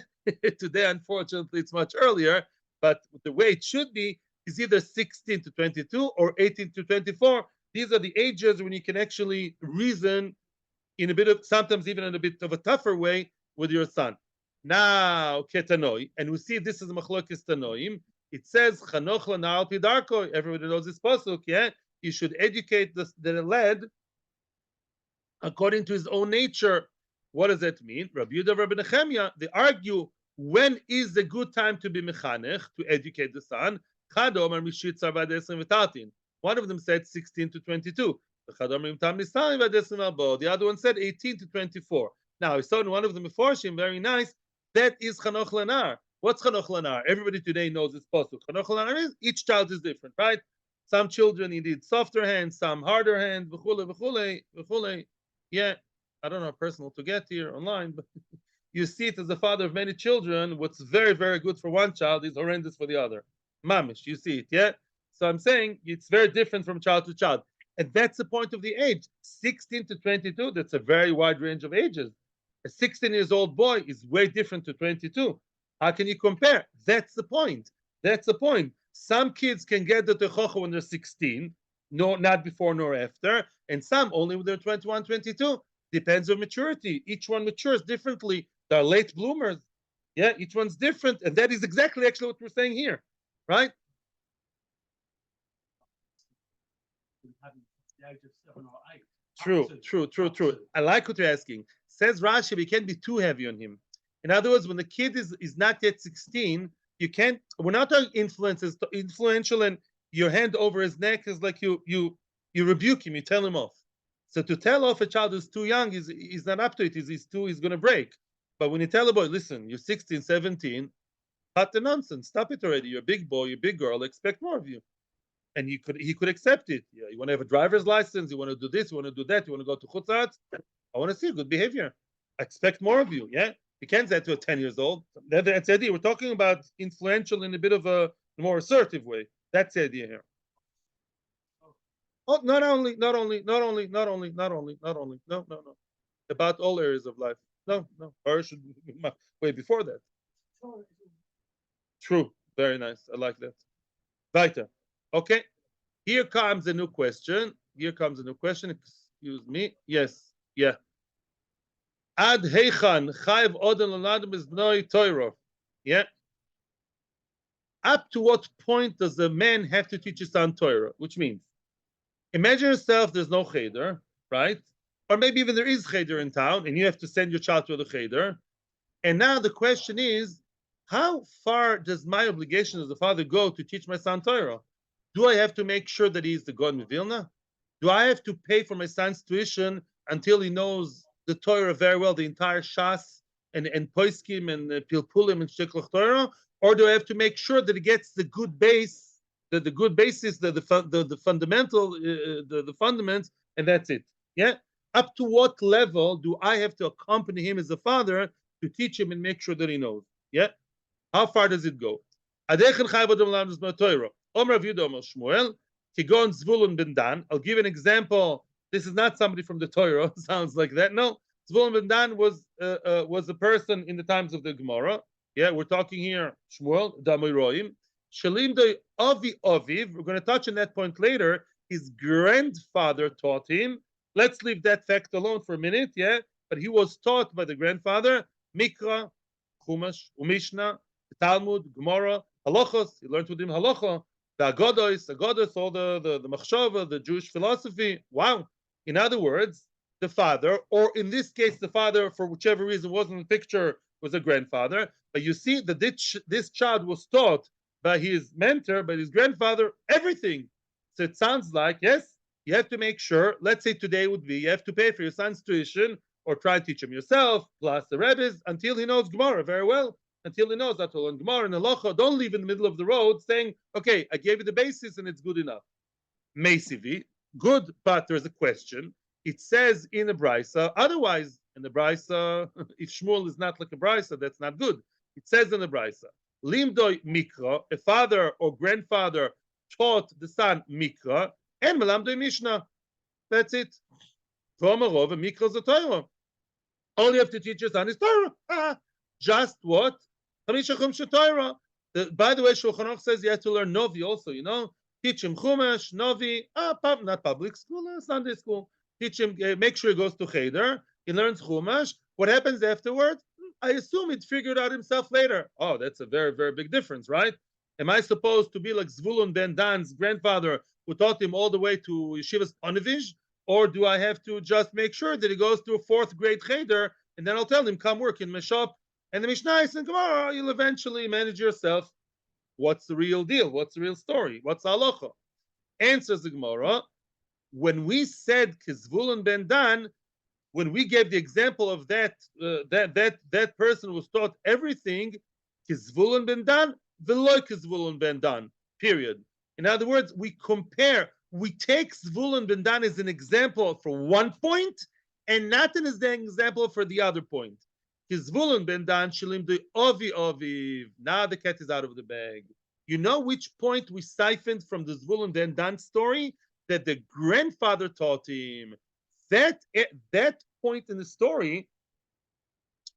S1: today, unfortunately, it's much earlier. But the way it should be is either 16 to 22 or 18 to 24. These are the ages when you can actually reason in a bit of, sometimes even in a bit of a tougher way with your son. Now, ketanoi, and we see this is machlokes tanoim. It says chanoch lanar al pi darko. Everybody knows this pasuk, yeah? You should educate the lad according to his own nature. What does that mean? Rabbi Yehuda, Rabbi Nechemia, they argue when is a good time to be mechanech, to educate the son. One of them said 16 to 22. The other one said 18 to 24. Now, I saw in one of the Meforshim, very nice, that is Chanoch Lanar. What's Chanoch Lanar? Everybody today knows this pasuk. Chanoch Lanar is each child is different, right? Some children need softer hands, some harder hands, v'chule. Yeah, I don't know personal to get here online, but you see it as the father of many children. What's very, very good for one child is horrendous for the other. Mamish, you see it, yeah? So I'm saying it's very different from child to child. And that's the point of the age. 16 to 22, that's a very wide range of ages. A 16 years old boy is way different to 22. How can you compare? That's the point. That's the point. Some kids can get the techocha when they're 16, no, not before nor after, and some only when they're 21, 22. Depends on maturity. Each one matures differently. There are late bloomers. Yeah, each one's different. And that is exactly actually what we're saying here, right? True. I like what you're asking. Says Rashi, we can't be too heavy on him. In other words, when the kid is not yet 16, you can't. We're not talking influential, and your hand over his neck is like you rebuke him, you tell him off. So to tell off a child who's too young is not up to it. He's going to break. But when you tell a boy, listen, you're 16, 17, cut the nonsense. Stop it already. You're a big boy, you're a big girl. I expect more of you. And he could accept it. Yeah, you want to have a driver's license, you want to do this, you want to do that, you want to go to chutzat. I want to see good behavior. I expect more of you. Yeah, you can't say that to a 10 years old. That's the idea. We're talking about influential in a bit of a more assertive way. That's the idea here. Oh, not only. No. About all areas of life. No. Or should be way before that. True. Very nice. I like that. Weiter. Okay. Here comes a new question. Excuse me. Yes. Yeah. Ad heichan chayv odin l'nadim is bnoi Torah. Yeah. Up to what point does the man have to teach his son Torah? Which means, imagine yourself, there's no cheder, right? Or maybe even there is cheder in town, and you have to send your child to the cheder. And now the question is, how far does my obligation as a father go to teach my son Torah? Do I have to make sure that he's the Gaon of Vilna? Do I have to pay for my son's tuition until he knows the Torah very well, the entire Shas and Poiskim and Pilpulim and Sheklach Torah? Or do I have to make sure that he gets the good base, the good basis, the fundamental, the fundamentals, and that's it? Yeah. Up to what level do I have to accompany him as a father to teach him and make sure that he knows? Yeah. How far does it go? I'll give an example. This is not somebody from the Torah. Sounds like that. No, Zvulun ben Dan was a person in the times of the Gemara. Yeah, we're talking here Shmuel Damoiroim. Shalim doy avi aviv. We're going to touch on that point later. His grandfather taught him. Let's leave that fact alone for a minute. Yeah, but he was taught by the grandfather, Mikra, Chumash, Umishna, Talmud, Gemara, Halachos. He learned with him Halacha, the Agodos, all the Machshava, the Jewish philosophy. Wow. In other words, the father, or in this case, the father, for whichever reason wasn't in the picture, was a grandfather. But you see that this child was taught by his mentor, by his grandfather, everything. So it sounds like, yes, you have to make sure, let's say today would be, you have to pay for your son's tuition, or try to teach him yourself, plus the Rebbe's, until he knows Gemara very well, until he knows that to learn Gemara and Halacha. Don't leave in the middle of the road saying, okay, I gave you the basis and it's good enough. Meisivi, good, but there's a question. It says in the Brisa, otherwise, in the Brisa, if Shmuel is not like a Brisa, that's not good. It says in the Brisa, Limdoi Mikra, a father or grandfather taught the son Mikra, and Melamdoi Mishnah. That's it. Tomarov and Mikra is a Torah. All you have to teach your son is Torah. Just what? Chamisha Chumsha Torah. By the way, Shulchan Aruch says you have to learn Novi also, you know? Teach him Chumash, Novi, not public school, Sunday school. Teach him, make sure he goes to Cheder. He learns Chumash. What happens afterwards? I assume he'd figure it out himself later. Oh, that's a very, very big difference, right? Am I supposed to be like Zvulun ben Dan's grandfather who taught him all the way to Yeshivas Ponevezh? Or do I have to just make sure that he goes to a fourth grade Cheder, and then I'll tell him, come work in my shop, and the Mishnah and Gemara, you'll eventually manage yourself. What's the real deal? What's the real story? What's halacha? Answers the Gemara. When we said Kizvulun ben Dan, when we gave the example of that person was taught everything, Kizvulun ben Dan, v'lo Kizvulun ben Dan. Period. In other words, we compare. We take Zvulun ben Dan as an example for one point, and not as an example for the other point. Zvulun ben Dan shilim do ovi oviv. Now the cat is out of the bag. You know which point we siphoned from the Zvulun ben Dan story? That the grandfather taught him. That point in the story,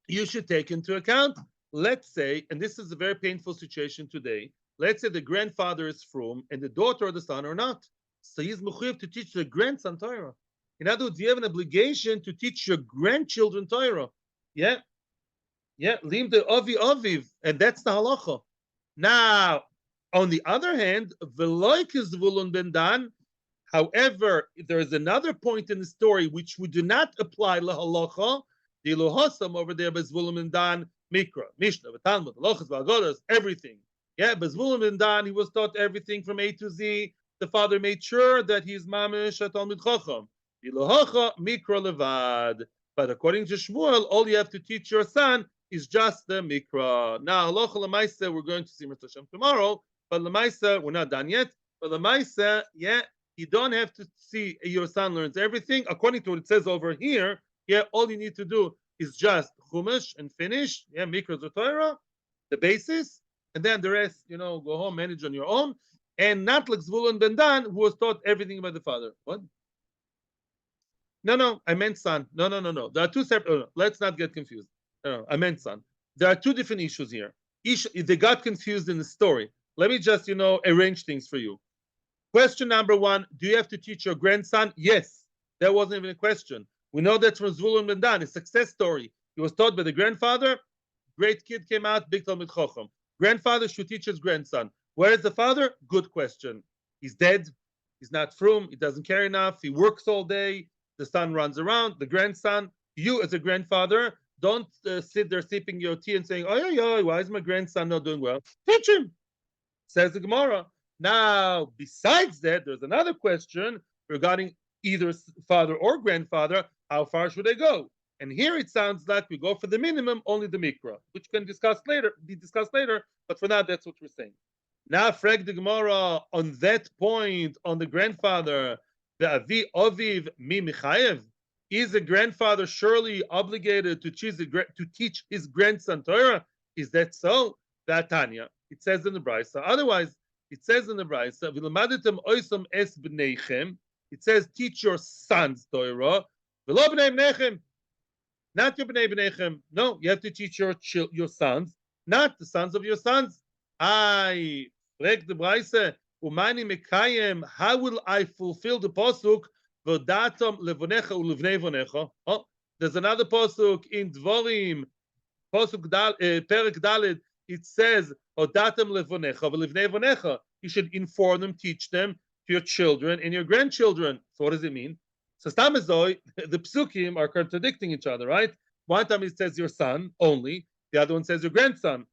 S1: you should take into account. Let's say, and this is a very painful situation today, let's say the grandfather is from, and the daughter or the son are not. So he's mechuyev to teach the grandson Torah. In other words, you have an obligation to teach your grandchildren Torah. Yeah, lim de avi aviv, and that's the halacha. Now, on the other hand, v'loik is Zvulun ben Dan. However, there is another point in the story which we do not apply lahalacha. The lohasam over there, Zvulun ben Dan, Mikra, Mishnah, Talmud, halachas, v'agodas, everything. Yeah, but Zvulun ben Dan, he was taught everything from A to Z. The father made sure that he's mamish at Talmud Chacham. Ilohacha mikra levad. But according to Shmuel, all you have to teach your son is just the mikra. Now, halacha lemaisa, we're going to see Mr. Hashem tomorrow. But lemaisa, we're not done yet. But lemaisa, yeah, you don't have to see your son learns everything. According to what it says over here, yeah, all you need to do is just chumash and finish. Yeah, mikra Torah, the basis, and then the rest, go home, manage on your own. And not like Zvulun ben Dan, who was taught everything by the father. What? No, I meant son. No. There are two separate. Let's not get confused. No, I meant son. There are two different issues here. They got confused in the story. Let me just, arrange things for you. Question number one: do you have to teach your grandson? Yes, that wasn't even a question. We know that's from Zvulun ben Dan, a success story. He was taught by the grandfather. Great kid came out, big Talmid Chacham. Grandfather should teach his grandson. Where is the father? Good question. He's dead. He's not frum. He doesn't care enough. He works all day. The son runs around. The grandson, you as a grandfather, don't sit there sipping your tea and saying, oh, why is my grandson not doing well? Teach him, says the Gemara. Now, besides that, there's another question regarding either father or grandfather. How far should they go? And here it sounds like we go for the minimum, only the mikra, which can be discussed later. But for now, that's what we're saying. Now, frag the Gemara on that point, on the grandfather, the avi aviv mi michayev, is the grandfather surely obligated to teach his grandson Torah? Is that so? That Tanya. It says in the Brisa. Otherwise, it says in the Brisa, v'lamaditem oisam es b'neichem. It says, teach your sons Torah. V'lo b'nei b'neichem. Not your b'nei b'neichem. No, you have to teach your sons, not the sons of your sons. I frag the Brisa, umani mekayem, how will I fulfill the pasuk, v'datam levonecha ulevnei vonecha? Oh, There's another pasuk in Dvorim, Perek Daled. It says, "Odatem levonecha v'livnei vonecha." You should inform them, teach them to your children and your grandchildren. So what does it mean? So Stamazoi, the psukim are contradicting each other, right? One time it says your son only, the other one says your grandson.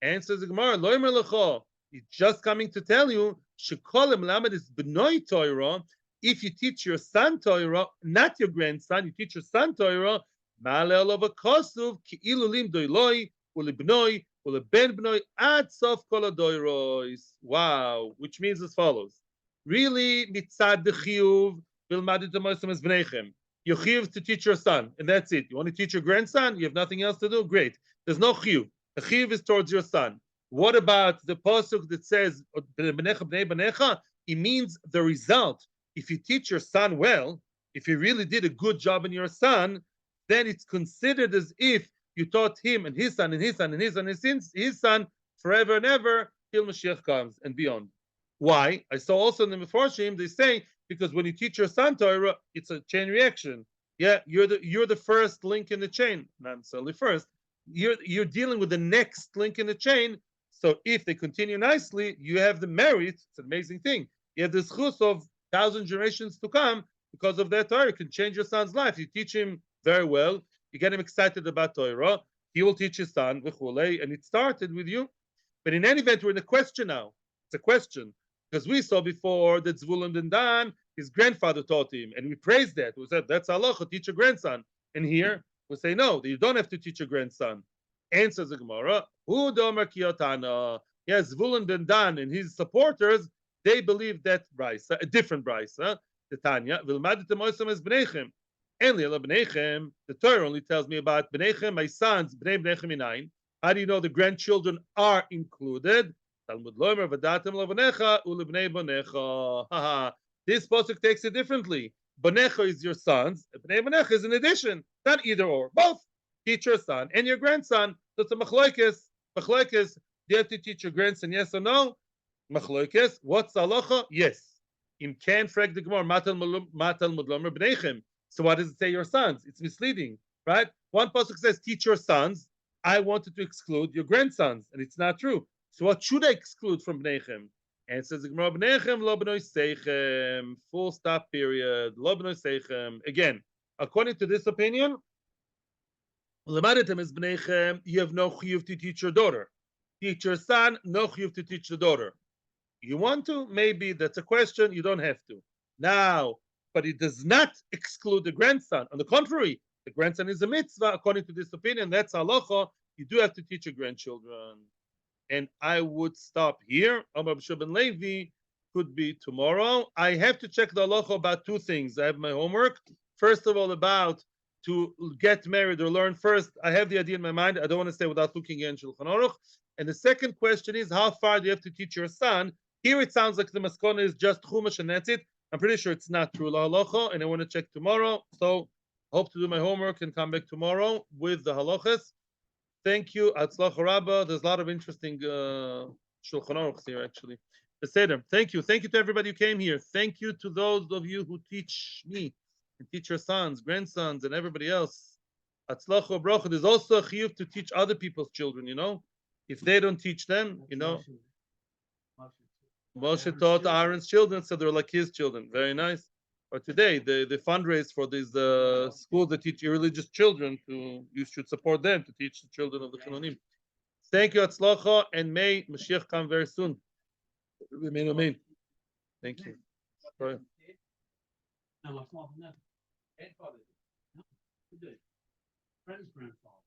S1: Answers the Gemara, Loimer lecho. He's just coming to tell you, Shekol melamed is b'noi Torah. If you teach your son Torah, not your grandson, you teach your son Torah, Ma'ale olav hakosuv ki'ilu limdoi loi ulibnoi uleben bnoi ad sof kol hadoros. Wow, which means as follows. Really, mitzad the chiyuv vilmadu tomosim es bneichem. You chiyuv to teach your son, and that's it. You want to teach your grandson? You have nothing else to do? Great. There's no chiyuv. The chiyuv is towards your son. What about the pasuk that says bnecha bnei bnecha? It means the result. If you teach your son well, if you really did a good job in your son, then it's considered as if you taught him and his son and his son and his son and his son forever and ever till Mashiach comes and beyond. Why? I saw also in the Meforshim they say because when you teach your son Torah, it's a chain reaction. Yeah, you're the first link in the chain, not necessarily first. You're dealing with the next link in the chain. So if they continue nicely, you have the merit. It's an amazing thing. You have the zchus of 1,000 generations to come because of that Torah. You can change your son's life. You teach him very well. You get him excited about Torah. He will teach his son, and it started with you. But in any event, we're in a question now. It's a question. Because we saw before that Zvulun and Dan, his grandfather taught him, and we praised that. We said, that's halacha, teach your grandson. And here, we say, no, you don't have to teach your grandson. Answers the Gemara, Hu domer kiyotana. Yes, Zvulun and Dan and his supporters, they believe that brisa, a different brisa, the Tanya, Vilmadu temoisam es bneichem. The Torah only tells me about bneichem, my sons, bnei bneichem inayin. How do you know the grandchildren are included? Talmud loimer v'datem levonecha ulibnei bonecha. This pasuk takes it differently. Bonecha is your sons. Bnei bonecha is an addition, not either or. Both. Teach your son and your grandson. So it's a machloikes. Machloikes. Do you have to teach your grandson? Yes or no? Machloikes. What's halacha? Yes. Im can frag the Gemara matal mudlomer bneichem. So why does it say your sons? It's misleading, right? One pasuk says teach your sons. I wanted to exclude your grandsons, and it's not true. So what should I exclude from bneichem? And it says the Gemara bneichem lo bnoi seichem. Full stop. Period. Lo bnoi seichem. Again, according to this opinion, you have no chiyuv to teach your daughter. Teach your son, no chiyuv to teach the daughter. You want to? Maybe that's a question. You don't have to. Now, but it does not exclude the grandson. On the contrary, the grandson is a mitzvah. According to this opinion, that's halacha. You do have to teach your grandchildren. And I would stop here. Amar B'Shem Levi could be tomorrow. I have to check the halacha about two things. I have my homework. First of all, about to get married or learn first. I have the idea in my mind. I don't want to say without looking in Shulchan Aruch. And the second question is, how far do you have to teach your son? Here it sounds like the maskona is just chumash and that's it. I'm pretty sure it's not true halacha, and I want to check tomorrow. So hope to do my homework and come back tomorrow with the halachas. Thank you. Atzlach Rabba. There's a lot of interesting Shulchan Aruchs here, actually. The Seder. Thank you. Thank you to everybody who came here. Thank you to those of you who teach me and teach your sons, grandsons, and everybody else. Atzlach Bracha. There's also a chiyuv to teach other people's children, you know. If they don't teach them, you know. Moshe taught Aaron's children, so they're like his children. Very nice. Or today, the fundraise for these schools that teach religious children, you should support them to teach the children of the Chilonim. Thank you, Atzlacha, and may Mashiach come very soon. Amen, amen. Thank you. Sorry.
S2: No, my father never. Grandfather did. No, he did. Friend's grandfather.